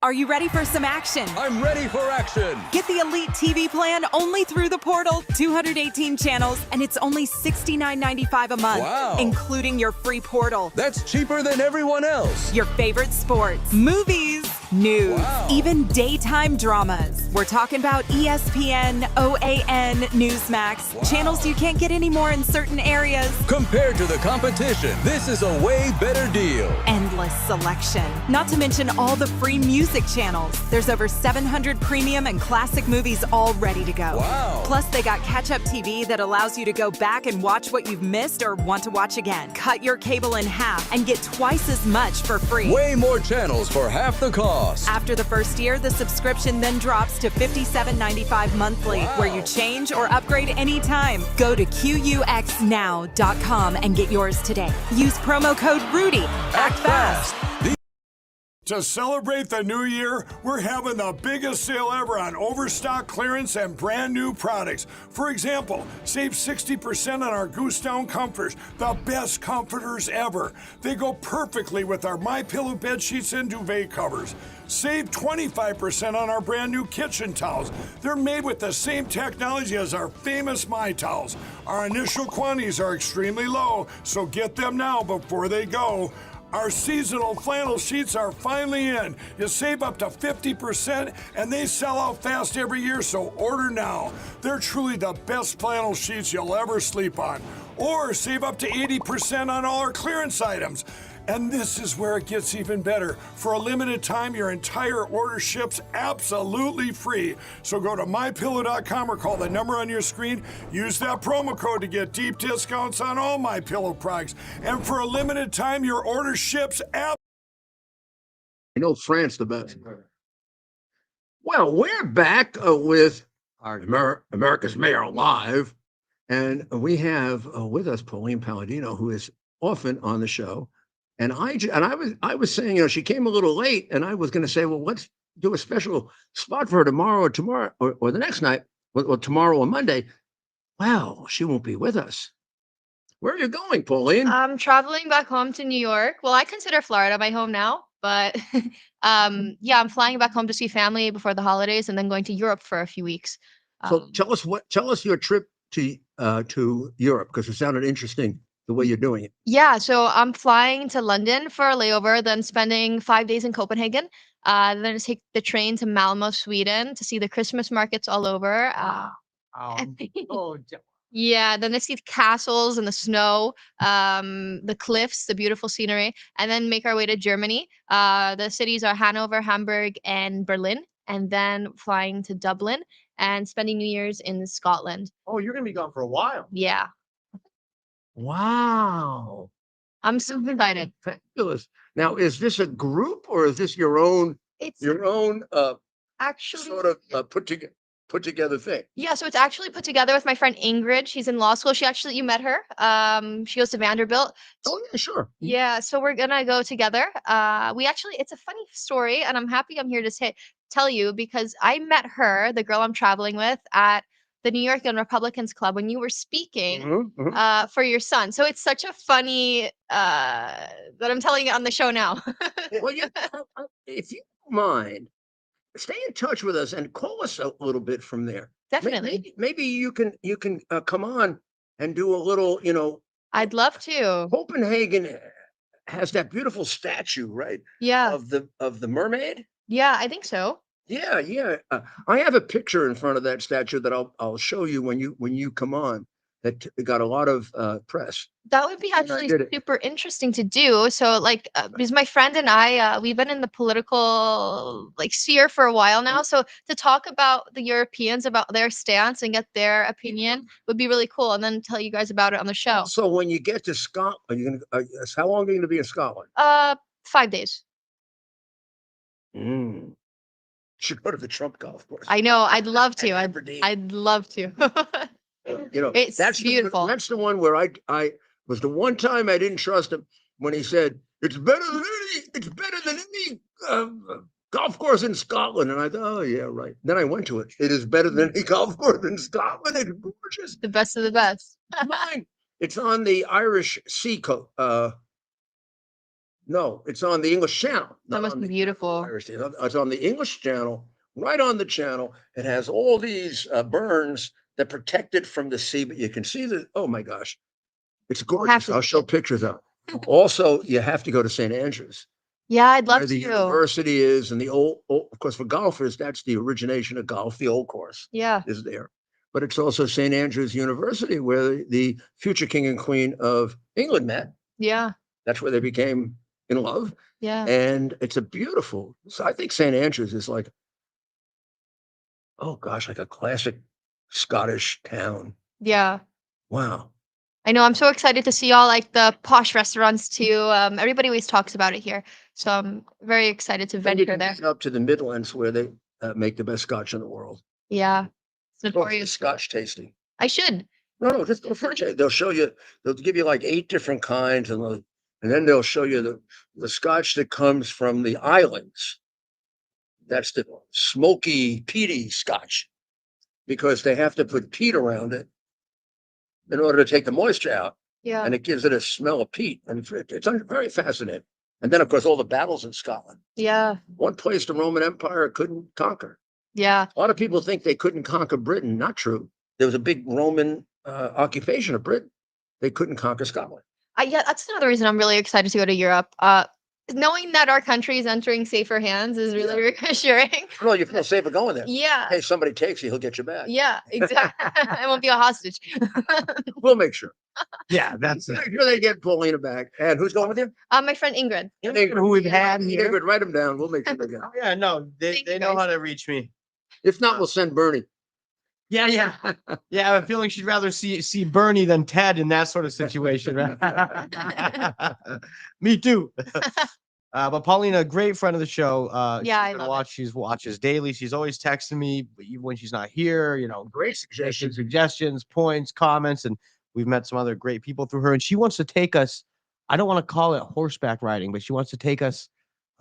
Are you ready for some action? I'm ready for action. Get the Elite TV plan only through the portal, 218 channels, and it's only $69.95 a month, Wow. including your free portal. That's cheaper than everyone else. Your favorite sports, movies, news, even daytime dramas. We're talking about ESPN, OAN, Newsmax, channels you can't get anymore in certain areas. Compared to the competition, this is a way better deal. Endless selection. Not to mention all the free music channels. There's over 700 premium and classic movies all ready to go. Wow. Plus, they got catch-up TV that allows you to go back and watch what you've missed or want to watch again. Cut your cable in half and get twice as much for free. Way more channels for half the cost. After the first year, the subscription then drops to $57.95 monthly, where you change or upgrade anytime. Go to QUXNow.com and get yours today. Use promo code RUDY. Act fast. To celebrate the new year, we're having the biggest sale ever on overstock clearance and brand new products. For example, save 60% on our Goose Down comforters, the best comforters ever. They go perfectly with our MyPillow bed sheets and duvet covers. Save 25% on our brand new kitchen towels. They're made with the same technology as our famous My Towels. Our initial quantities are extremely low, so get them now before they go. Our seasonal flannel sheets are finally in. You save up to 50% and they sell out fast every year, so order now. They're truly the best flannel sheets you'll ever sleep on. Or save up to 80% on all our clearance items. And this is where it gets even better. For a limited time, your entire order ships absolutely free. So go to mypillow.com or call the number on your screen. Use that promo code to get deep discounts on all MyPillow products. And for a limited time, your order ships I know France the best. Well, we're back with America's Mayor Live. And we have with us Pauline Palladino, who is often on the show. And I was saying, you know, she came a little late, and I was going to say, well, let's do a special spot for her tomorrow or the next night, or tomorrow or Monday. Well, she won't be with us. Where are you going, Pauline? I'm traveling back home to New York. Well, I consider Florida my home now, but yeah, I'm flying back home to see family before the holidays, and then going to Europe for a few weeks. So tell us your trip to Europe, because it sounded interesting the way you're doing it. Yeah, so I'm flying to London for a layover, then spending 5 days in Copenhagen. Then I take the train to Malmo, Sweden, to see the Christmas markets all over. Yeah, then I see the castles and the snow, the cliffs, the beautiful scenery, and then make our way to Germany. The cities are Hanover, Hamburg, and Berlin, and then flying to Dublin and spending New Year's in Scotland. Oh, you're going to be gone for a while. Yeah, Wow. I'm so excited. Fabulous. Now, is this a group or is this your own It's actually sort of put together thing? Yeah, so it's actually put together with my friend Ingrid. She's in law school. You met her. She goes to Vanderbilt. Oh, yeah, sure. Yeah, so we're gonna go together. It's a funny story, and I'm happy I'm here to tell you because I met her, the girl I'm traveling with, at the New York Young Republicans Club when you were speaking for your son. So it's such a funny that I'm telling it on the show now. Well, yeah, if you don't mind, stay in touch with us and call us a little bit from there. Definitely. Maybe you can come on and do a little, you know. I'd love to. Copenhagen has that beautiful statue, right? Yeah. Of the mermaid. Yeah, I think so. Yeah, yeah. I have a picture in front of that statue that I'll show you when you come on. That got a lot of press. That would be actually super interesting to do. So, because my friend and I, we've been in the political sphere for a while now. So to talk about the Europeans, about their stance and get their opinion would be really cool. And then tell you guys about it on the show. So when you get to Scotland, how long are you going to be in Scotland? 5 days. Should go to the Trump golf course. I know. I'd love to. I'd love to. You know, that's beautiful. That's the one where I was the one time I didn't trust him when he said it's better than any golf course in Scotland. And I thought, oh yeah, right. Then I went to it. It is better than any golf course in Scotland. It's gorgeous. The best of the best. Mine. It's on the Irish Sea coast. No, it's on the English Channel. That must be beautiful. It's on the English Channel, right on the channel. It has all these burns that protect it from the sea, but you can see oh my gosh, it's gorgeous. I'll show pictures of it. Also, you have to go to St. Andrews. Yeah, I'd love where the to. university is, and the old, of course, for golfers, that's the origination of golf. The old course Yeah. is there, but it's also St. Andrew's University, where the future king and queen of England met. Yeah. That's where they became in love. Yeah. And it's a beautiful. So I think St. Andrews is like, oh gosh, like a classic Scottish town. Yeah. Wow. I know. I'm so excited to see all like the posh restaurants too. Everybody always talks about it here, so I'm very excited to Then you venture can there. get up to the Midlands where they make the best scotch in the world. Yeah, it's Oh, it's notorious. Scotch tasting. I should. No, just go for it. They'll show you. They'll give you like 8 different kinds, and then they'll show you the scotch that comes from the islands. That's the smoky, peaty scotch, because they have to put peat around it in order to take the moisture out, Yeah. and it gives it a smell of peat, and it's very fascinating. And then, of course, all the battles in Scotland. Yeah. One place the Roman Empire couldn't conquer. Yeah. A lot of people think they couldn't conquer Britain. Not true. There was a big Roman occupation of Britain. They couldn't conquer Scotland. Yeah, that's another reason I'm really excited to go to Europe. Knowing that our country is entering safer hands is really reassuring. No, you feel safer going there. Yeah. Hey, somebody takes you, he'll get you back. Yeah, exactly. I won't be a hostage. We'll make sure. Yeah, that's Make sure they get Paulina back. And who's going with you? My friend Ingrid. Ingrid, who we've had here. Ingrid, write them down. We'll make sure they get. Oh, yeah, no, Thank they you, know guys. how to reach me. If not, we'll send Bernie. Yeah, yeah. Yeah, I have a feeling she'd rather see Bernie than Ted in that sort of situation. Me too. But Paulina, a great friend of the show. Yeah, I she's gonna love it. she watches daily. She's always texting me, even when she's not here. Great suggestions. Suggestions, points, comments, and we've met some other great people through her. And she wants to take us. I don't want to call it horseback riding, but she wants to take us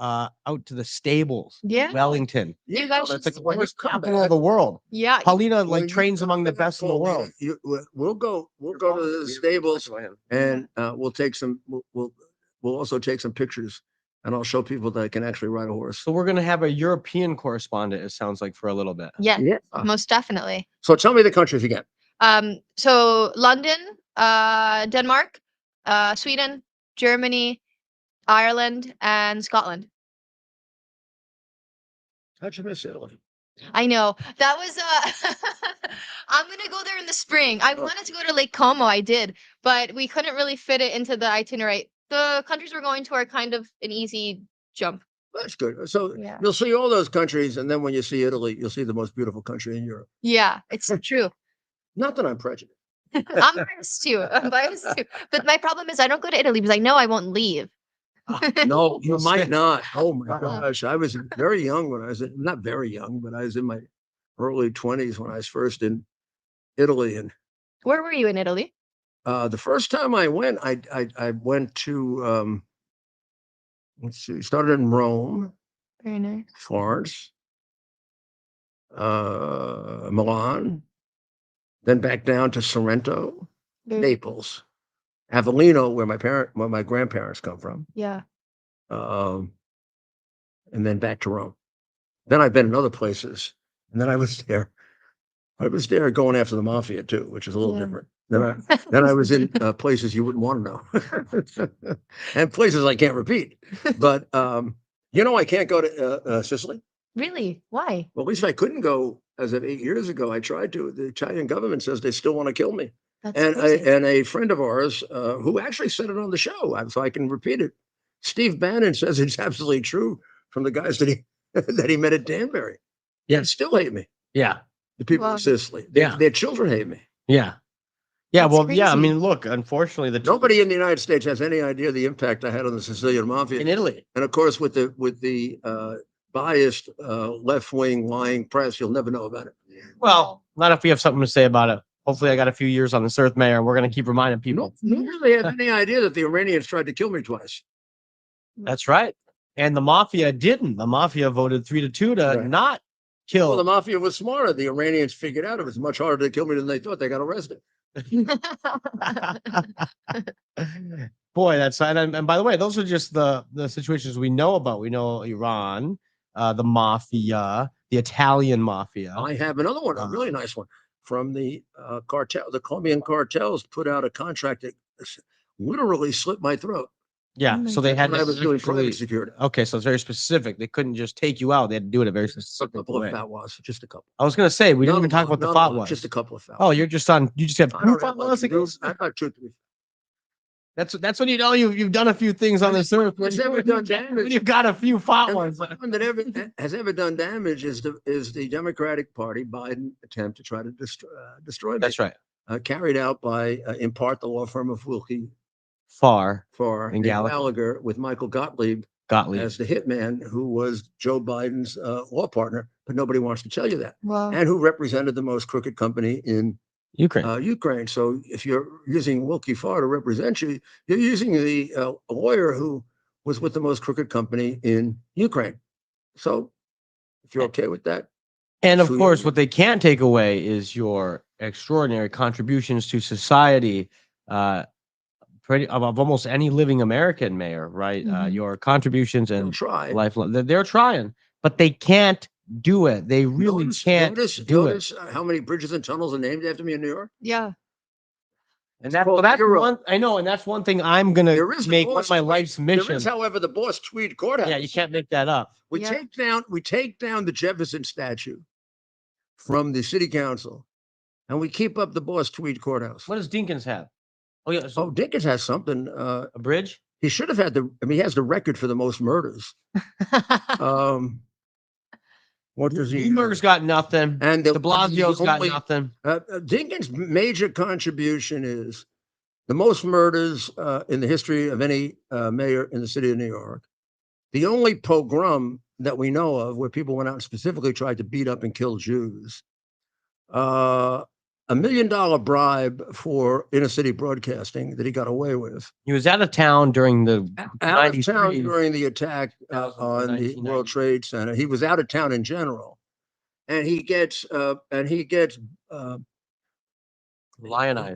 out to the stables. Yeah. Wellington. You guys That's should like the When you horse come capital back- of the world. Yeah. Paulina When you trains come among the back, best in the Paulina, world. We'll go to the stables, and we'll take some. We'll also take some pictures, and I'll show people that can actually ride a horse. So we're gonna have a European correspondent. It sounds like for a little bit. Yeah. Yeah. Most definitely. So tell me the countries again. So London, Denmark, Sweden, Germany, Ireland, and Scotland. How'd you miss Italy? I know. That was I'm gonna go there in the spring. I wanted to go to Lake Como, I did, but we couldn't really fit it into the itinerary. The countries we're going to are kind of an easy jump. That's good. So Yeah. you'll see all those countries, and then when you see Italy, you'll see the most beautiful country in Europe. Yeah, it's true. Not that I'm prejudiced. I'm biased too. I'm biased too. But my problem is I don't go to Italy because I know I won't leave. No, you You'll might stay. not. Oh my Uh-uh. gosh. I was very young when I was not very young, but I was in my early 20s when I was first in Italy. And Where were you in Italy? the first time I went, I went to let's see, started in Rome, Very nice. Florence, Milan, then back down to Sorrento, Very- Naples, Avellino, where my grandparents come from. Yeah. And then back to Rome. Then I've been in other places, and then I was there going after the mafia too, which is a little Yeah. different. Then I was in places you wouldn't want to know, and places I can't repeat. But I can't go to Sicily. Really? Why? Well, at least I couldn't go as of 8 years ago. I tried to. The Italian government says they still want to kill me. That's And crazy. a friend of ours who actually said it on the show, so I can repeat it. Steve Bannon says it's absolutely true from the guys that he met at Danbury. Yeah. They still hate me. Yeah. The people Wow. of Sicily. Yeah. Their children hate me. Yeah. Yeah. That's Well, yeah. I crazy. mean, look, unfortunately, Nobody in the United States has any idea the impact I had on the Sicilian mafia. in Italy. And of course, with the biased left-wing lying press, you'll never know about it. Well, not if we have something to say about it. Hopefully, I got a few years on this earth, Mayor, and we're going to keep reminding people. No one really has any idea that the Iranians tried to kill me twice. That's right. And the mafia didn't. The mafia voted 3-2 to Right. not Well, the kill. mafia was smarter. The Iranians figured out it was much harder to kill me than they thought. They got arrested. Boy, that's and by the way, those are just the situations we know about. We know Iran, the mafia, the Italian mafia. I have another one, a really nice one from the cartel. The Colombian cartels put out a contract that literally slit my throat. Yeah, so they had When I was doing private actually. security. Okay, so it's very specific. They couldn't just take you out. They had to do it a very A specific couple of way. fatwas, just a couple. I was gonna say we didn't even talk about the Not a lot, fatwas. just a couple of fatwas. Oh, you just have I two don't have fatwas much. against. I got two, three. That's when you know you've done a few things on this earth. Has ever done When damage. you've got a few And fatwas. the one that has ever done damage is the Democratic Party Biden attempt to try to destroy me. That's right. Carried out by in part the law firm of Wilkie Farr and Gallagher with Michael Gottlieb as the hitman who was Joe Biden's law partner, but nobody wants to tell you that. Wow. And who represented the most crooked company in Ukraine. Ukraine. So if you're using Wilkie Farr to represent you, you're using the lawyer who was with the most crooked company in Ukraine. So if you're okay with that. And of course, what they can't take away is your extraordinary contributions to society, of almost any living American, Mayor, right? Your contributions and lifelong. They're trying, but they can't do it. They really can't do it. Notice how many bridges and tunnels are named after me in New York. Yeah. And that's one. I know, and that's one thing I'm gonna make one of my life's mission. There is, however, the Boss Tweed Courthouse. Yeah, you can't make that up. We take down the Jefferson statue from the city council, and we keep up the Boss Tweed Courthouse. What does Dinkins have? Oh yeah. So Dinkins has something. A bridge. He should have had he has the record for the most murders. What does he? Bloomberg's got nothing, and de Blasio's got nothing. Dinkins' major contribution is the most murders in the history of any mayor in the city of New York. The only pogrom that we know of where people went out and specifically tried to beat up and kill Jews. $1 million bribe for inner city broadcasting that he got away with. He was out of town during the during the attack on the World Trade Center. He was out of town in general, and he gets lionized.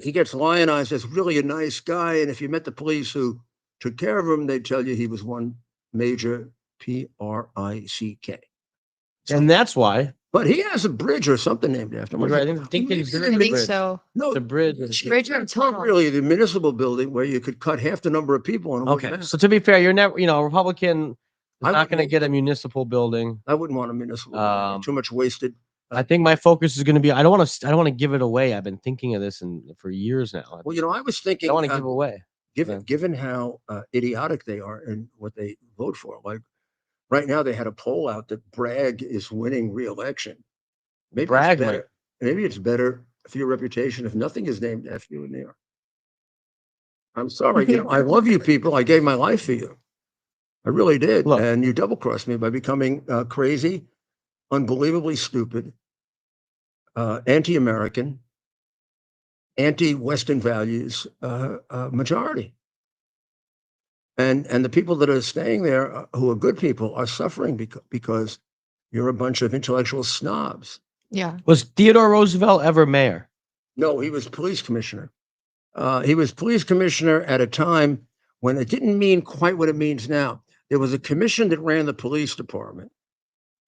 He gets lionized as really a nice guy, and if you met the police who took care of him, they'd tell you he was one major PRICK. And that's why. But he has a bridge or something named after him. Right, I think so. No, the bridge. Bridge or It's not really the municipal building where you could cut half the number of people in. Okay, so to be fair, you're never, a Republican is not going to get a municipal building. I wouldn't want a municipal building. Too much wasted. I think my focus is going to be. I don't want to give it away. I've been thinking of this for years now. Well, I was thinking. I want to give away. Given how idiotic they are and what they vote for, like right now they had a poll out that Bragg is winning re-election. Maybe it's better for your reputation if nothing is named after you in New York. I'm sorry, I love you people. I gave my life for you. I really did. Look. And you double-crossed me by becoming crazy, unbelievably stupid, anti-American, anti-Western values majority. And the people that are staying there who are good people are suffering because you're a bunch of intellectual snobs. Yeah. Was Theodore Roosevelt ever mayor? No, he was police commissioner. He was police commissioner at a time when it didn't mean quite what it means now. There was a commission that ran the police department,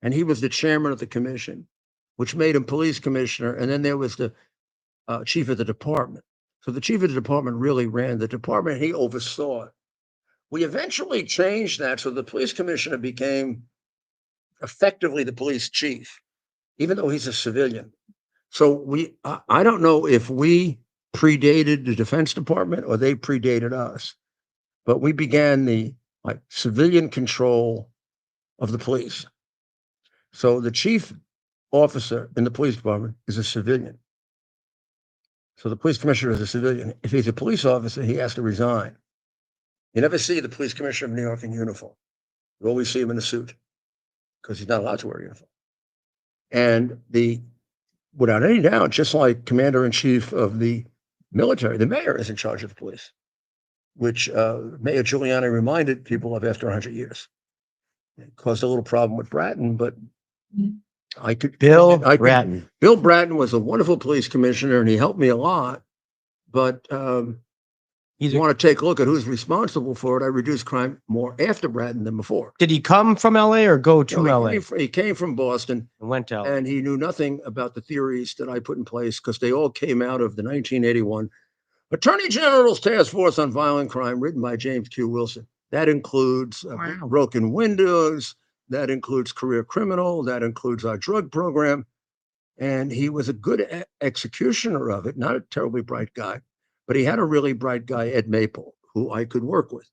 and he was the chairman of the commission, which made him police commissioner. And then there was the chief of the department. So the chief of the department really ran the department. He oversaw it. We eventually changed that, so the police commissioner became effectively the police chief, even though he's a civilian. So I don't know if we predated the Defense Department or they predated us, but we began the civilian control of the police. So the chief officer in the police department is a civilian. So the police commissioner is a civilian. If he's a police officer, he has to resign. You never see the police commissioner of New York in uniform. You always see him in a suit because he's not allowed to wear a uniform. And without any doubt, just like commander-in-chief of the military, the mayor is in charge of the police, which Mayor Giuliani reminded people of after 100 years. It caused a little problem with Bratton, but Bill Bratton. Bill Bratton was a wonderful police commissioner, and he helped me a lot. But you want to take a look at who's responsible for it. I reduced crime more after Bratton than before. Did he come from LA or go to LA? He came from Boston and went to LA. And he knew nothing about the theories that I put in place because they all came out of the 1981 Attorney General's Task Force on Violent Crime, written by James Q. Wilson. That includes broken windows. That includes career criminal. That includes our drug program. And he was a good executioner of it, not a terribly bright guy, but he had a really bright guy, Ed Maple, who I could work with.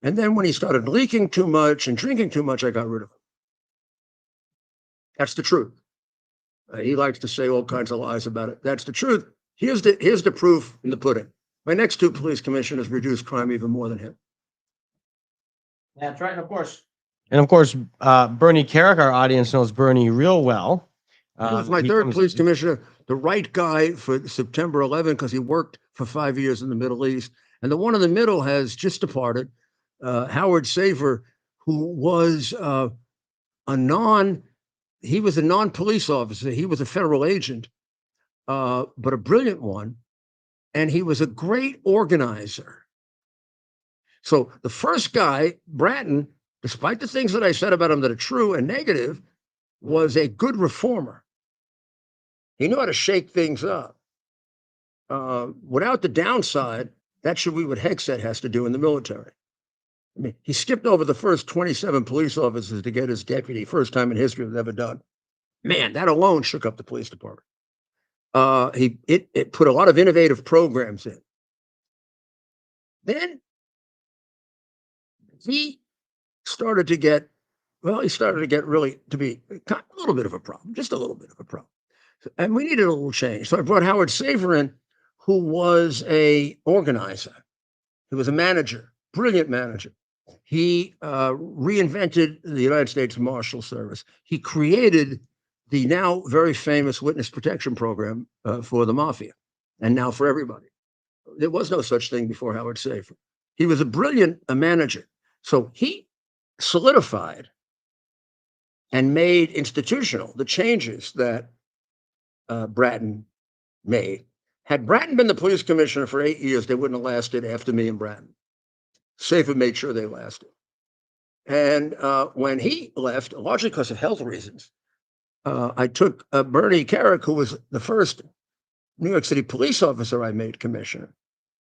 And then when he started leaking too much and drinking too much, I got rid of him. That's the truth. He likes to say all kinds of lies about it. That's the truth. Here's the proof in the pudding. My next two police commissioners reduced crime even more than him. That's right, of course. And of course, Bernie Carrick, our audience knows Bernie real well. He was my third police commissioner, the right guy for September 11, because he worked for 5 years in the Middle East. And the one in the middle has just departed, Howard Safer, who was he was a non-police officer. He was a federal agent, but a brilliant one. And he was a great organizer. So the first guy, Bratton, despite the things that I said about him that are true and negative, was a good reformer. He knew how to shake things up. Without the downside, that should be what Hegseth has to do in the military. I mean, he skipped over the first 27 police officers to get his deputy, first time in history it was ever done. Man, that alone shook up the police department. It put a lot of innovative programs in. Then he started to get really to be a little bit of a problem, just a little bit of a problem. And we needed a little change. So I brought Howard Safer in, who was a organizer. He was a manager, brilliant manager. He reinvented the United States Marshal Service. He created the now very famous witness protection program for the mafia, and now for everybody. There was no such thing before Howard Safer. He was a brilliant manager. So he solidified and made institutional the changes that Bratton made. Had Bratton been the police commissioner for 8 years, they wouldn't have lasted after me and Bratton. Safer made sure they lasted. And when he left, largely because of health reasons, I took Bernie Carrick, who was the first New York City police officer I made commissioner.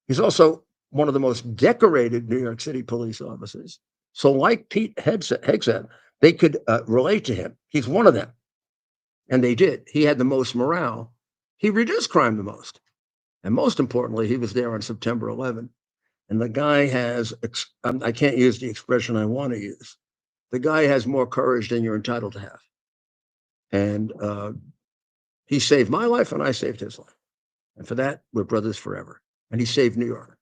He's also one of the most decorated New York City police officers. So like Pete Hegseth, they could relate to him. He's one of them. And they did. He had the most morale. He reduced crime the most. And most importantly, he was there on September 11. And the guy has, I can't use the expression I want to use. The guy has more courage than you're entitled to have. And he saved my life and I saved his life. And for that, we're brothers forever. And he saved New York.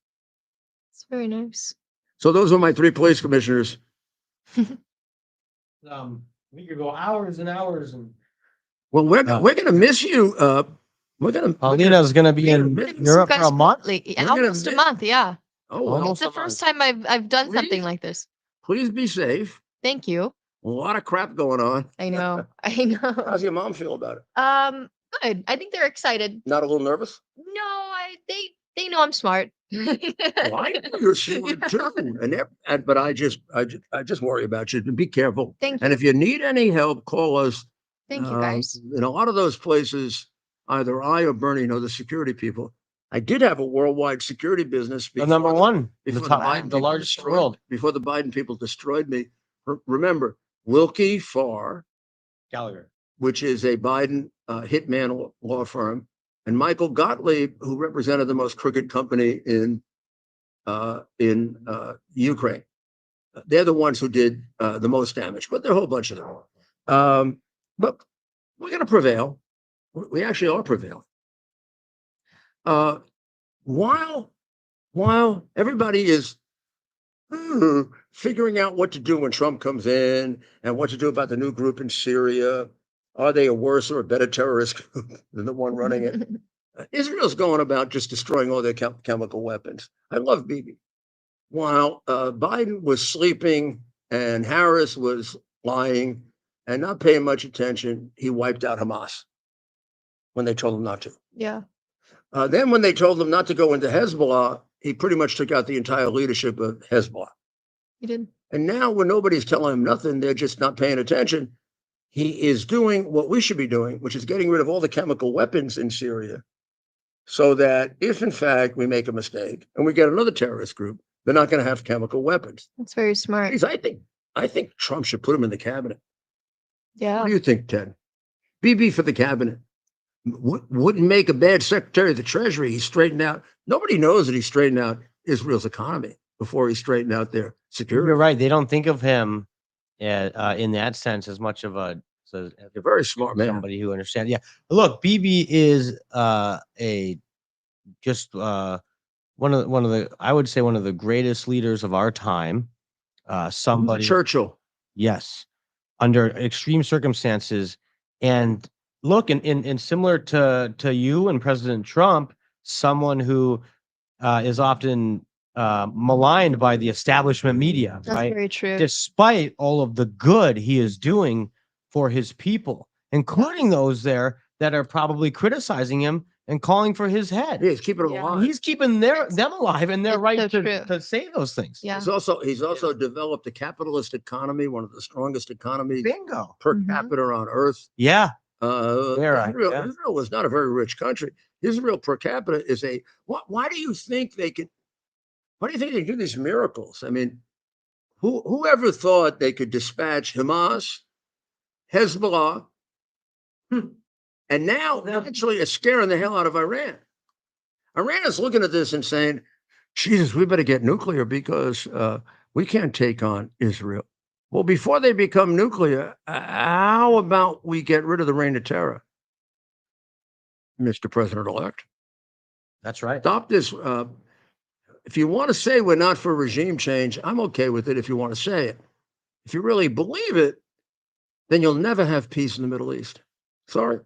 It's very nice. So those were my three police commissioners. We could go hours and hours. And well, we're going to miss you. Paulina's going to be in Europe for a month. Almost a month, yeah. Oh, well, it's the first time I've done something like this. Please be safe. Thank you. A lot of crap going on. I know. I know. How's your mom feel about it? Good. I think they're excited. Not a little nervous? No, they know I'm smart. Well, I know you're smart too. But I just worry about you. Be careful. Thank you. And if you need any help, call us. Thank you, guys. In a lot of those places, either I or Bernie know the security people. I did have a worldwide security business. The number one, before the largest in the world. Before the Biden people destroyed me. Remember, Wilkie Farr Gallagher, which is a Biden hitman law firm, and Michael Gottlieb, who represented the most crooked company in Ukraine. They're the ones who did the most damage, but there are a whole bunch of them. But we're going to prevail. We actually are prevailing. While everybody is figuring out what to do when Trump comes in and what to do about the new group in Syria, are they a worse or a better terrorist group than the one running it? Israel's going about just destroying all their chemical weapons. I love Bibi. While Biden was sleeping and Harris was lying and not paying much attention, he wiped out Hamas when they told him not to. Yeah. Then when they told him not to go into Hezbollah, he pretty much took out the entire leadership of Hezbollah. He did. And now when nobody's telling him nothing, they're just not paying attention. He is doing what we should be doing, which is getting rid of all the chemical weapons in Syria, so that if in fact we make a mistake and we get another terrorist group, they're not going to have chemical weapons. That's very smart. Please, I think Trump should put him in the cabinet. Yeah. What do you think, Ted? BB for the cabinet. Wouldn't make a bad Secretary of the Treasury. He straightened out. Nobody knows that he straightened out Israel's economy before he straightened out their security. You're right. They don't think of him in that sense as much of a very smart man. Somebody who understands. Yeah. Look, BB is one of the I would say one of the greatest leaders of our time. Somebody Churchill. Yes. Under extreme circumstances. And look, in similar to you and President Trump, someone who is often maligned by the establishment media. That's right? very true. Despite all of the good he is doing for his people, including those there that are probably criticizing him and calling for his head. Yeah, he's keeping them alive. He's keeping them alive and their right so to say those things. Yeah. He's also developed a capitalist economy, one of the strongest economies Bingo. per capita on earth. Yeah. Israel was not a very rich country. Israel per capita is why do you think they can do these miracles? I mean, whoever thought they could dispatch Hamas, Hezbollah, and now actually are scaring the hell out of Iran. Iran is looking at this and saying, Jesus, we better get nuclear because we can't take on Israel. Well, before they become nuclear, how about we get rid of the reign of terror, Mr. President-elect? That's right. Stop this. If you want to say we're not for regime change, I'm okay with it if you want to say it. If you really believe it, then you'll never have peace in the Middle East. Sorry.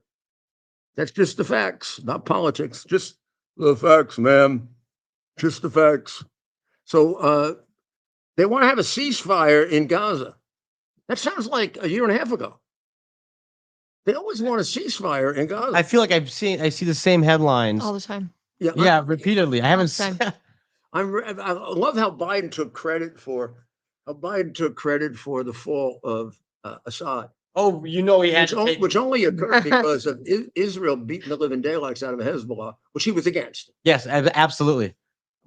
That's just the facts, not politics. Just the facts, ma'am. Just the facts. So they want to have a ceasefire in Gaza. That sounds like a year and a half ago. They always want a ceasefire in Gaza. I feel like I see the same headlines All the time. Yeah, repeatedly. I haven't seen. I love how Biden took credit for the fall of Assad. Oh, he had which only occurred because of Israel beating the living daylights out of Hezbollah, which he was against. Yes, absolutely,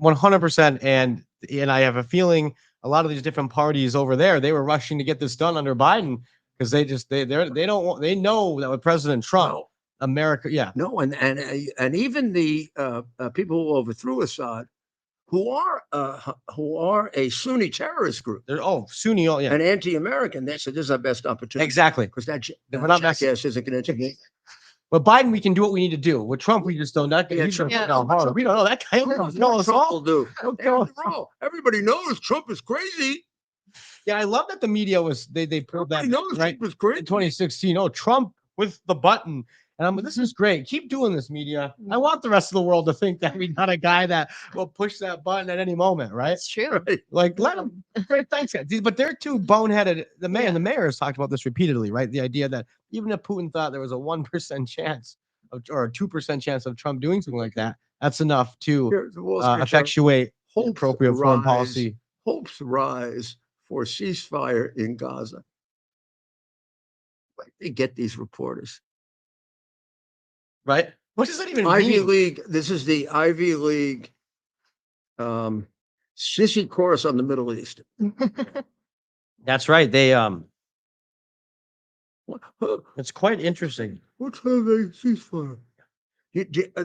100%. And I have a feeling a lot of these different parties over there, they were rushing to get this done under Biden because they know that with President Trump, America, and even the people who overthrew Assad, who are a Sunni terrorist group. They're Sunni, and anti-American. They said this is our best opportunity. Exactly, because that jackass isn't going to take. But Biden, we can do what we need to do. With Trump, we just don't. We don't know that guy. Trump will do. Everybody knows Trump is crazy. Yeah, I love that the media they pulled that. Trump was crazy in 2016. Oh, Trump with the button. And this is great. Keep doing this, media. I want the rest of the world to think that we got a guy that will push that button at any moment, right? It's true. Right. Like, let him. Thanks, guys. But they're too boneheaded. The mayor has talked about this repeatedly, right? The idea that even if Putin thought there was a 1% chance or a 2% chance of Trump doing something like that, that's enough to effectuate appropriate foreign policy. Hopes rise for ceasefire in Gaza. Where do they get these reporters? Right? What does that even mean? Ivy League. This is the Ivy League sissy course on the Middle East. That's right. They it's quite interesting. Let's have a ceasefire.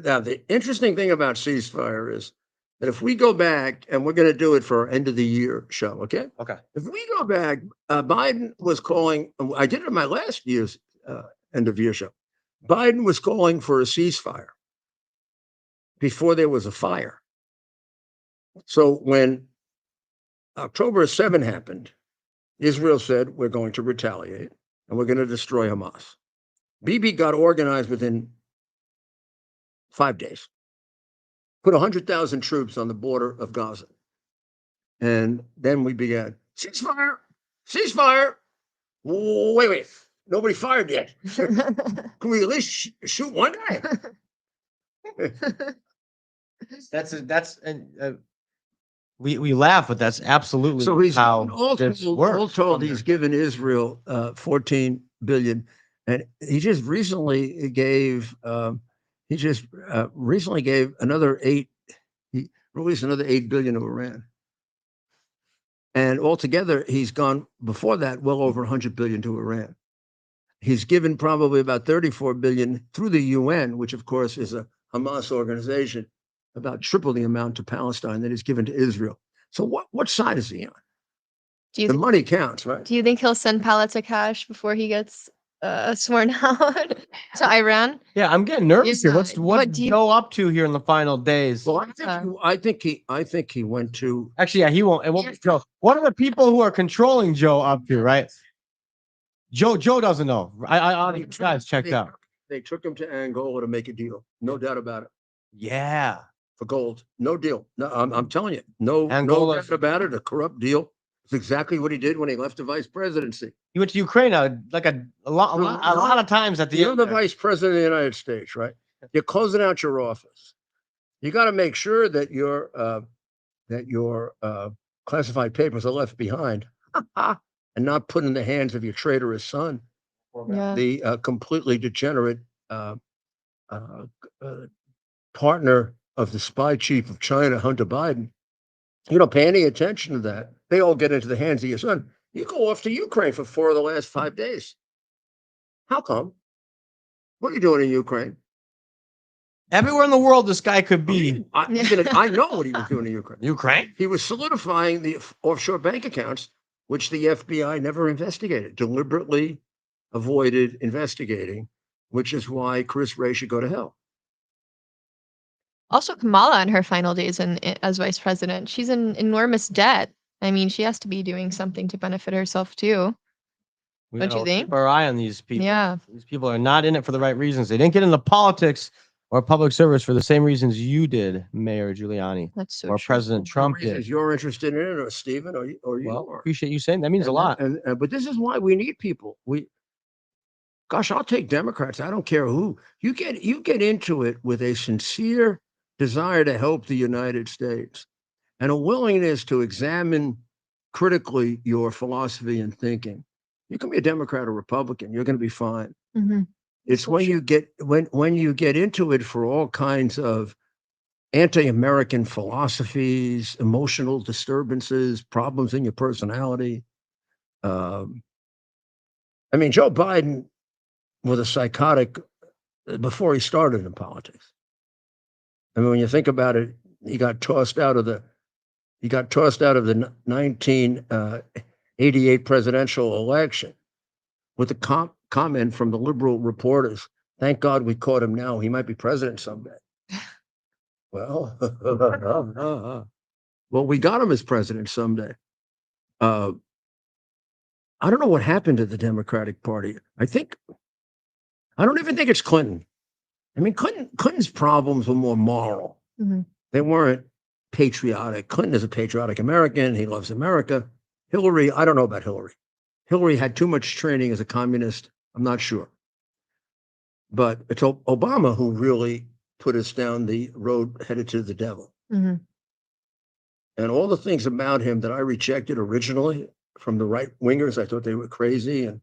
Now, the interesting thing about ceasefire is that if we go back, and we're going to do it for our end of the year show, okay? Okay. If we go back, Biden was calling. I did it in my last year's end of year show. Biden was calling for a ceasefire before there was a fire. So when October 7 happened, Israel said, we're going to retaliate and we're going to destroy Hamas. Bibi got organized within 5 days, put 100,000 troops on the border of Gaza. And then we began, ceasefire, ceasefire. Wait. Nobody fired yet. Can we at least shoot one guy? We laugh, but that's absolutely so he's how all told he's given Israel $14 billion, and he just recently gave another $8. He released another $8 billion to Iran. And altogether, he's gone before that well over 100 billion to Iran. He's given probably about 34 billion through the UN, which of course is a Hamas organization, about triple the amount to Palestine that he's given to Israel. So what side is he on? The money counts, right? Do you think he'll send pallets of cash before he gets sworn out to Iran? Yeah, I'm getting nervous here. What's What do you- Joe up to here in the final days? Well, I think he went to. Actually, yeah, he won't. It won't be Joe. What are the people who are controlling Joe up to? Right? Joe doesn't know. I guys checked out. They took him to Angola to make a deal. No doubt about it. Yeah. For gold. No deal. No, I'm telling you. No Angola- doubt about it. A corrupt deal. It's exactly what he did when he left the vice presidency. He went to Ukraine like a lot of times at the You're end. the there. vice president of the United States, right? You're closing out your office. You got to make sure that your classified papers are left behind and not put in the hands of your traitorous son, Yeah. the completely degenerate partner of the spy chief of China, Hunter Biden. You don't pay any attention to that. They all get into the hands of your son. You go off to Ukraine for 4 of the last 5 days. How come? What are you doing in Ukraine? Everywhere in the world, this guy could be. I know what he was doing in Ukraine. Ukraine? He was solidifying the offshore bank accounts, which the FBI never investigated, deliberately avoided investigating, which is why Chris Wray should go to hell. Also, Kamala in her final days as vice president, she's in enormous debt. I mean, she has to be doing something to benefit herself too. We Don't you gotta think? keep our eye on these people. Yeah. These people are not in it for the right reasons. They didn't get into politics or public service for the same reasons you did, Mayor Giuliani, That's so or true. President Trump did. You're interested in it, or Stephen, or you Well, are. appreciate you saying that. Means a lot. But this is why we need people. Gosh, I'll take Democrats. I don't care who. You get into it with a sincere desire to help the United States and a willingness to examine critically your philosophy and thinking. You can be a Democrat or Republican. You're going to be fine. Mhm. It's when you get into it for all kinds of anti-American philosophies, emotional disturbances, problems in your personality. I mean, Joe Biden was a psychotic before he started in politics. I mean, when you think about it, he got tossed out of the 1988 presidential election with the comment from the liberal reporters, "Thank God we caught him now. He might be president someday." Well, we got him as president someday. I don't know what happened to the Democratic Party. I don't even think it's Clinton. I mean, Clinton's problems were more moral. Mhm. They weren't patriotic. Clinton is a patriotic American. He loves America. Hillary, I don't know about Hillary. Hillary had too much training as a communist. I'm not sure. But it's Obama who really put us down the road headed to the devil. Mhm. And all the things about him that I rejected originally from the right wingers, I thought they were crazy, and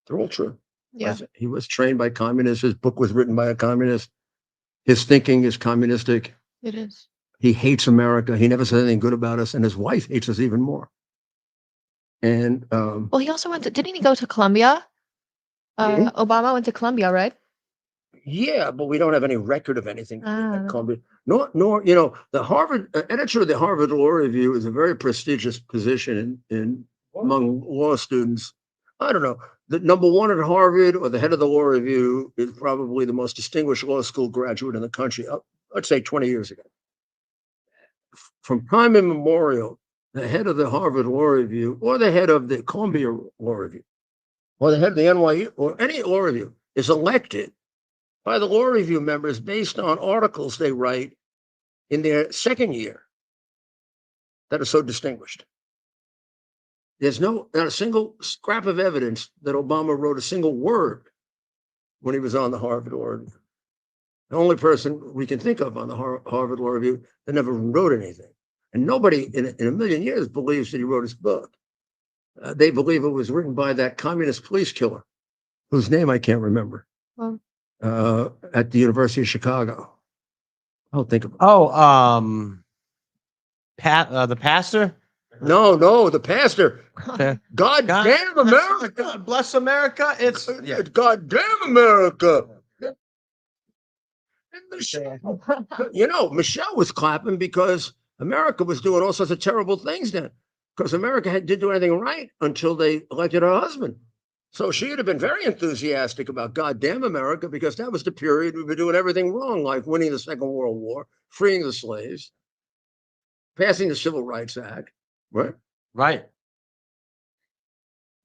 they're all true. Yeah. He was trained by communists. His book was written by a communist. His thinking is communistic. It is. He hates America. He never said anything good about us, and his wife hates us even more. And Well, he also didn't he go to Columbia? Obama went to Columbia, right? yeah, but we don't have any record of anything Ah. at Columbia. Nor the Harvard editor of the Harvard Law Review is a very prestigious position in among law students. I don't know. The number one at Harvard or the head of the Law Review is probably the most distinguished law school graduate in the country. Let's say 20 years ago. From time immemorial, the head of the Harvard Law Review or the head of the Columbia Law Review or the head of the NYU or any law review is elected by the law review members based on articles they write in their second year that are so distinguished. There's not a single scrap of evidence that Obama wrote a single word when he was on the Harvard Law Review. The only person we can think of on the Harvard Law Review that never wrote anything. And nobody in a million years believes that he wrote his book. They believe it was written by that communist police killer, whose name I can't remember, at the University of Chicago. I'll think of it. Oh, the pastor? No, the pastor. God damn America. God bless America. It's God damn America. Michelle was clapping because America was doing all sorts of terrible things then. Because America didn't do anything right until they elected her husband. So she would have been very enthusiastic about goddamn America because that was the period we were doing everything wrong, like winning the Second World War, freeing the slaves, passing the Civil Rights Act. Right? Right.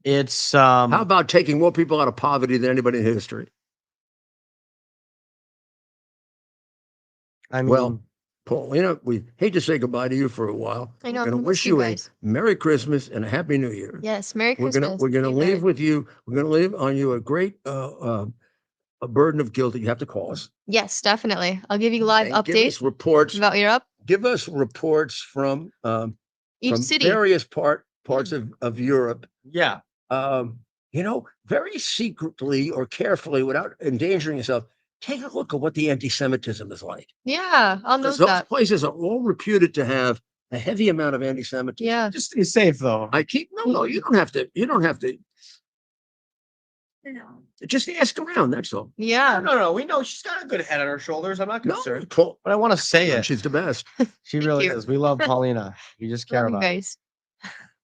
It's How about taking more people out of poverty than anybody in history? I mean, well, Paulina, we hate to say goodbye to you for a while. I know. We're going to wish you a Merry Christmas and a Happy New Year. Yes, Merry Christmas. We're gonna leave with you. We're gonna leave on you a great a burden of guilt that you have to call us. Yes, definitely. I'll give you live And give us updates reports. about Europe. Give us reports from Each city. various parts of Europe. yeah. Very secretly or carefully, without endangering yourself, take a look at what the anti-Semitism is like. Yeah, I'll note Because those that. places are all reputed to have a heavy amount of anti-Semitism. Yeah. Just stay safe though. No, you don't have to. You don't have to. Just ask around. That's all. Yeah. No. We know she's got a good head on her shoulders. I'm not concerned. Paul, But I want to say it. she's the best. She really you. is. We love Paulina. We just care Love you about her. guys.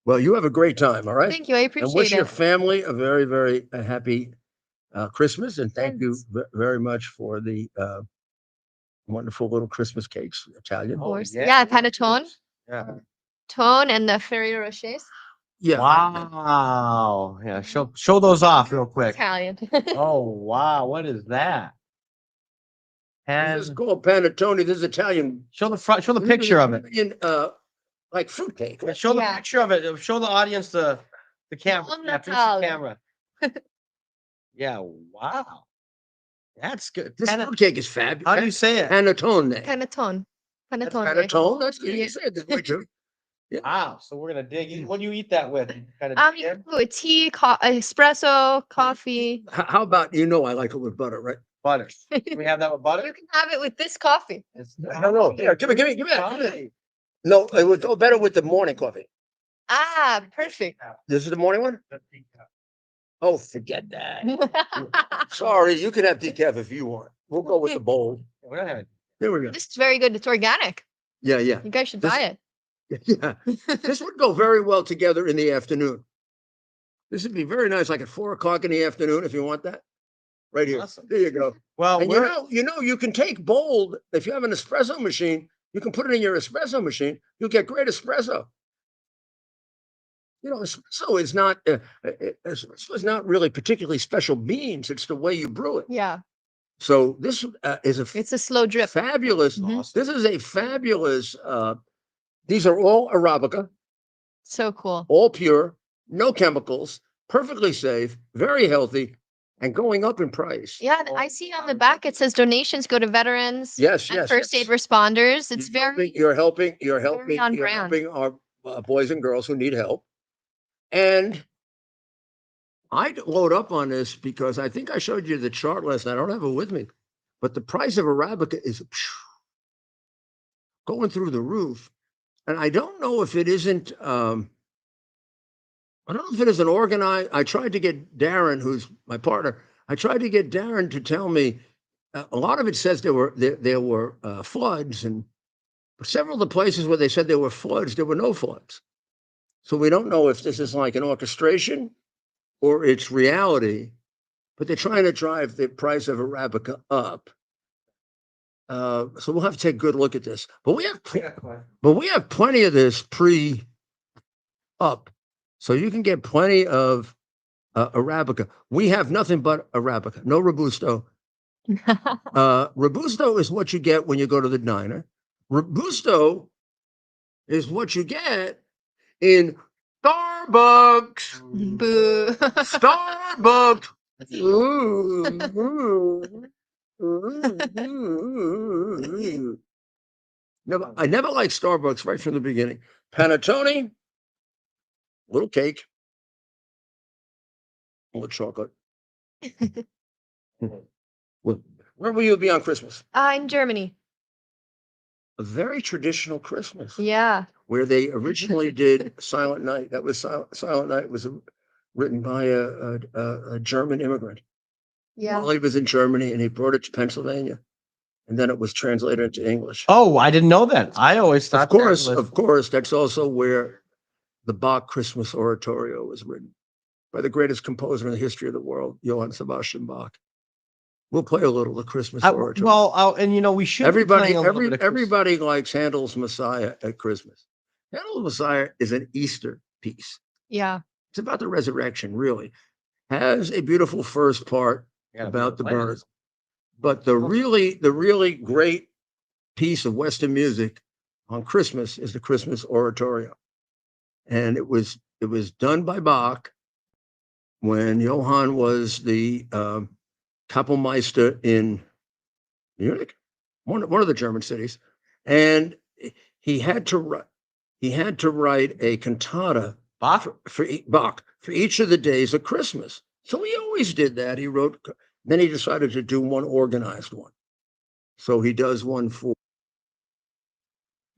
Well, you have a great time. All right. Thank you. I And appreciate wish your it. family a very, very happy Christmas. And thank you Yes. very much for the wonderful little Christmas cakes, Italian. Of course. yeah. Yeah, panettone. Yeah. Tone and the Ferrero Rochers. Yeah. Wow. Yeah. Show those off real quick. Italian. Oh wow. What is that? This is And called panettone. This is Italian. show the front. Show the picture of it. In like fruitcake. Yeah, show the Yeah. picture of it. Show the audience the camera. On Yeah, face the Natale. camera. Yeah. Wow. That's good. This Pane- fruitcake is fabulous. How do you say it? Panettone. Panettone. That's Panettone. panettone. That's good. Yeah. You said that way too. Wow. So we're gonna dig in. What do you eat that with? Kind You can do a tea, espresso, coffee. How about I like it with butter, right? butter. Can we have that with butter? You can have it with this coffee. I don't know. Here, give me that. No, it would go better with the morning coffee. Ah, perfect. This is the morning one? Oh, forget that. Sorry, you can have decaf if you want. We'll go with the bold. We're not having. There we go. This is very good. It's organic. Yeah. You guys should buy it. Yeah. This would go very well together in the afternoon. This would be very nice, like at 4:00 in the afternoon, if you want that. Right here. Awesome. There you go. Well, And you can take bold. If you have an espresso machine, you can put it in your espresso machine. You'll get great espresso. Espresso is not espresso is not really particularly special beans. It's the way you brew it. Yeah. So this is It's a slow drip. fabulous. Mhm. This is a fabulous. These are all Arabica, So cool. all pure, no chemicals, perfectly safe, very healthy, and going up in price. Yeah, and I see on the back it says donations go to veterans Yes, and yes. first yes. aid responders. It's very You're helping on brand. our boys and girls who need help. And I'd load up on this because I think I showed you the chart last night. I don't have it with me, but the price of Arabica is going through the roof. And I don't know if it isn't, I don't know if it isn't organized. I tried to get Darren, who's my partner, I tried to get Darren to tell me, a lot of it says there were floods, and several of the places where they said there were floods, there were no floods. So we don't know if this is like an orchestration or it's reality, but they're trying to drive the price of Arabica up. So we'll have to take a good look at this. But we have plenty of this pre-up, so you can get plenty of Arabica. We have nothing but Arabica, no Robusto. Robusto is what you get when you go to the diner. Robusto is what you get in Starbucks. Boo. Starbucks. I never liked Starbucks right from the beginning. Panettone, little cake, little chocolate. Where will you be on Christmas? In Germany. a very traditional Christmas. Yeah. Where they originally did Silent Night. That was Silent Night was written by a German immigrant. Yeah. Well, he was in Germany and he brought it to Pennsylvania, and then it was translated into English. Oh, I didn't know that. I always thought. Of course, that's also where the Bach Christmas Oratorio was written by the greatest composer in the history of the world, Johann Sebastian Bach. We'll play a little of the Christmas Oratorio. And we should. Everybody likes Handel's Messiah at Christmas. Handel's Messiah is an Easter piece. Yeah. It's about the resurrection, really. Has a beautiful first part about the birth. But the really great piece of Western music on Christmas is the Christmas Oratorio. And it was done by Bach when Johann was the Kapellmeister in Munich, one of the German cities. And he had to write a cantata for each of the days of Christmas. So he always did that. He wrote, then he decided to do one organized one. So he does one for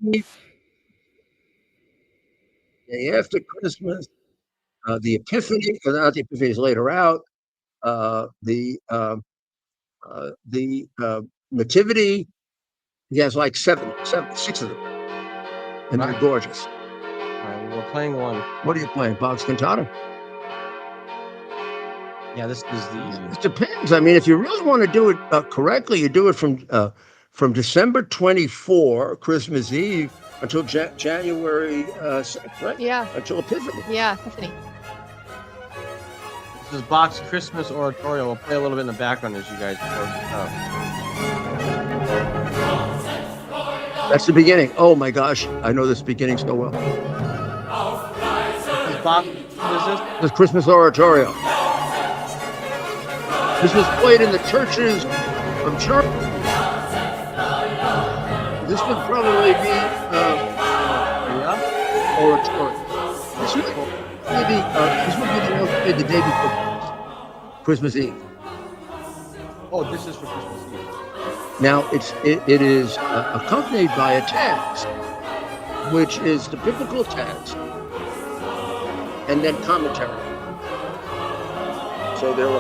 day after Christmas, the Epiphany, not the Epiphany is later out, the Nativity. He has like six of them, and they're gorgeous. We're playing one. What are you playing? Bach's cantata? Yeah, this is the. It depends. I mean, if you really want to do it correctly, you do it from December 24, Christmas Eve, until January 6th, right? Yeah. Until Epiphany. Yeah, Epiphany. This is Bach's Christmas Oratorio. We'll play a little bit in the background as you guys work it out. That's the beginning. Oh my gosh, I know this beginning so well. This is Bach. What is this? This Christmas Oratorio. This was played in the churches of Germany. This would probably be oratorio. This would be the day before Christmas Eve. Oh, this is for Christmas Eve. Now it is accompanied by a text, which is the biblical text, and then commentary. So there you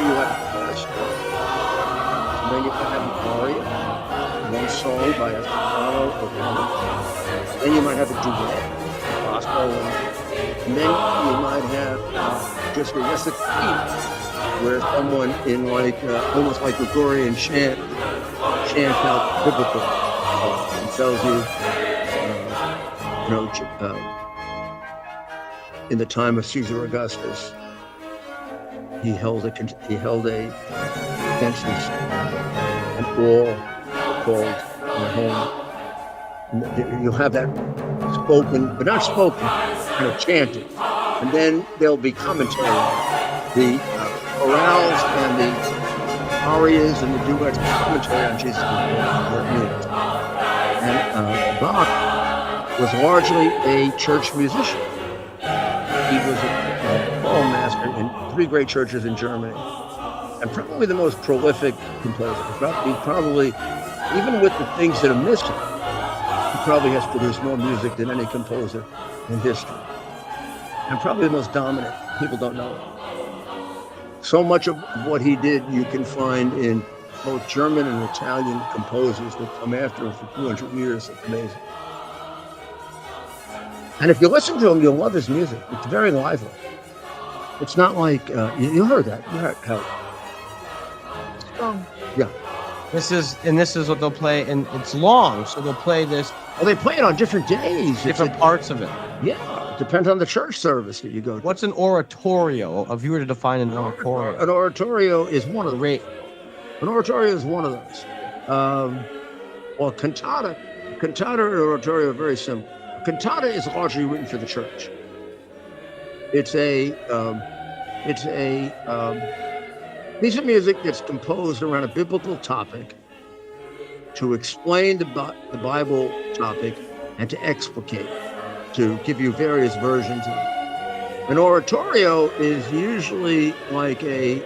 have the first, and then you have an aria, one song by a soprano or woman. Then you might have a duet, gospel, and then you might have just a recitation where someone in almost like Gregorian chants out biblical and tells you, in the time of Caesar Augustus, he held against an war called home. You'll have that spoken, but not spoken, kind of chanted, and then there'll be commentary, the chorales and the arias and the duets, commentary on Jesus' meanings. And Bach was largely a church musician. He was a choral master in 3 great churches in Germany, and probably the most prolific composer. Probably, even with the things that are missing, he probably has produced more music than any composer in history, and probably the most dominant. People don't know it. So much of what he did you can find in both German and Italian composers that come after him for 200 years. It's amazing. And if you listen to him, you'll love his music. It's very lively. It's not like, you heard that. You heard how. Strong. Yeah. This is what they'll play, and it's long, so they'll play this. Well, they play it on different days. Different parts of it. Yeah, it depends on the church service that you go to. What's an oratorio? If you were to define an oratorio. An oratorio is one of those. An oratorio is one of those. Well, cantata and oratorio are very similar. Cantata is largely written for the church. It's a piece of music that's composed around a biblical topic to explain the Bible topic and to explicate, to give you various versions of it. An oratorio is usually like a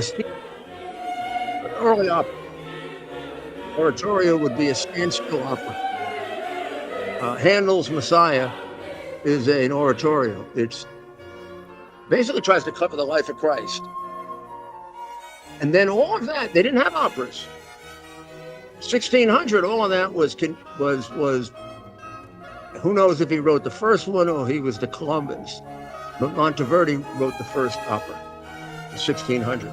speech. early opera. Oratorio would be a standstill opera. Handel's Messiah is an oratorio. It's basically tries to cover the life of Christ. And then all of that, they didn't have operas. 1600, all of that was who knows if he wrote the first one or he was the Columbus. But Monteverdi wrote the first opera in 1600.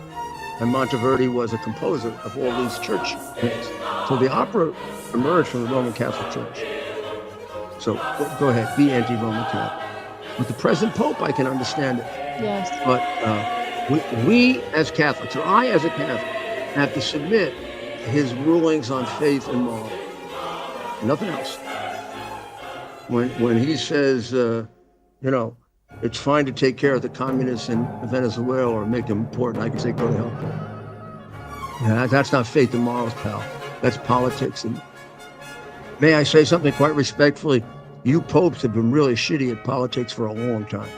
And Monteverdi was a composer of all these church plays. So the opera emerged from the Roman Catholic Church. So go ahead, be anti-Roman Catholic. With the present Pope, I can understand it. Yes. But we as Catholics, or I as a Catholic, have to submit his rulings on faith and moral. Nothing else. When he says, it's fine to take care of the communists in Venezuela or make them important, I can say, go to hell. Yeah, that's not faith and morals, pal. That's politics. And may I say something quite respectfully? You popes have been really shitty at politics for a long time.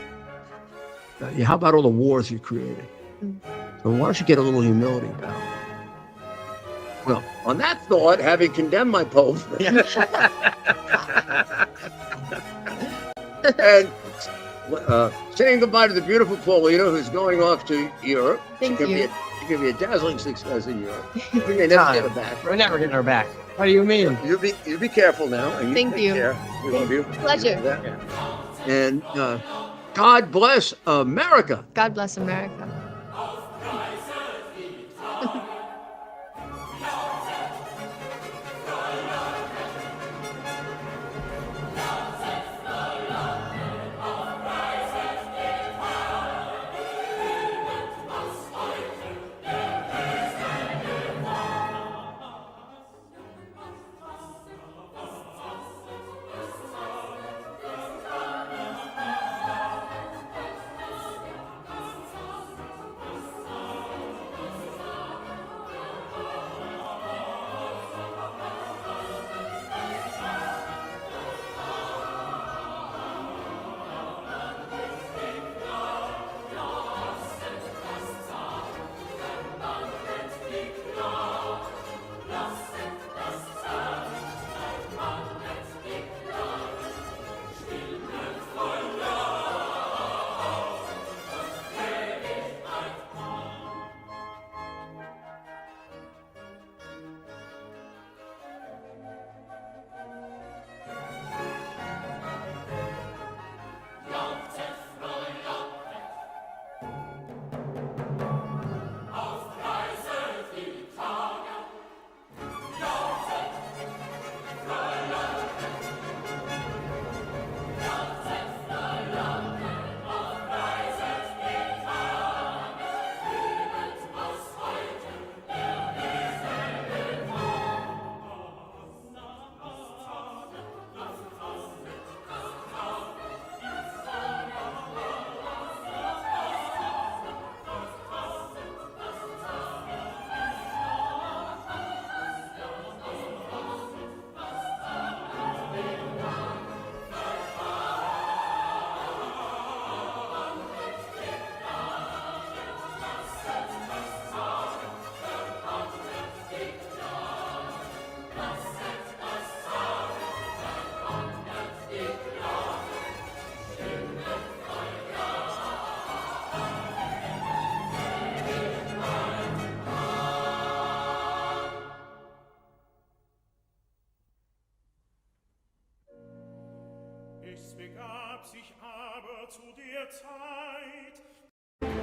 How about all the wars you created? So why don't you get a little humility, pal? Well, on that thought, having condemned my pope, and saying goodbye to the beautiful Paulina, who's going off to Europe. Thank you. She could be a dazzling success in Europe. We may never get her back. We're never getting her back. What do you mean? You be careful now. And Thank take you. Care. We love you. Pleasure. And God bless America. God bless America.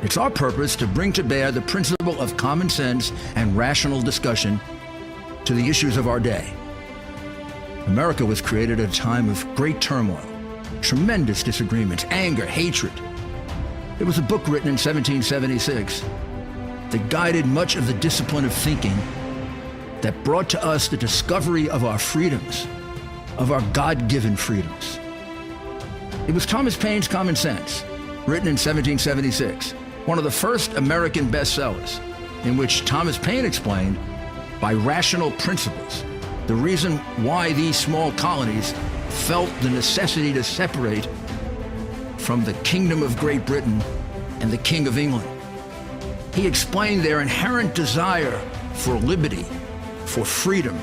It's our purpose to bring to bear the principle of common sense and rational discussion to the issues of our day. America was created at a time of great turmoil, tremendous disagreements, anger, hatred. It was a book written in 1776 that guided much of the discipline of thinking that brought to us the discovery of our freedoms, of our God-given freedoms. It was Thomas Paine's Common Sense, written in 1776, one of the first American bestsellers, in which Thomas Paine explained, by rational principles, the reason why these small colonies felt the necessity to separate from the Kingdom of Great Britain and the King of England. He explained their inherent desire for liberty, for freedom,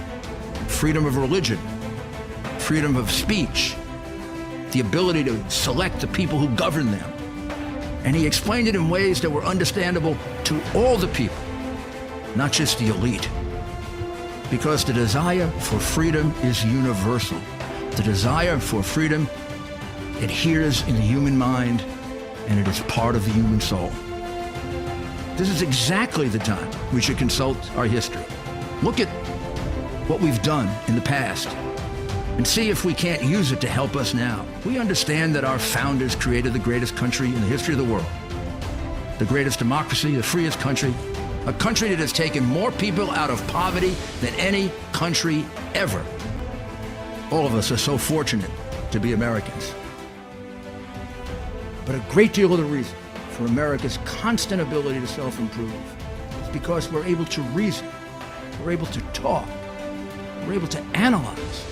freedom of religion, freedom of speech, the ability to select the people who govern them. And he explained it in ways that were understandable to all the people, not just the elite. Because the desire for freedom is universal. The desire for freedom adheres in the human mind, and it is part of the human soul. This is exactly the time we should consult our history. Look at what we've done in the past and see if we can't use it to help us now. We understand that our founders created the greatest country in the history of the world, the greatest democracy, the freest country, a country that has taken more people out of poverty than any country ever. All of us are so fortunate to be Americans. But a great deal of the reason for America's constant ability to self-improve is because we're able to reason, we're able to talk, we're able to analyze,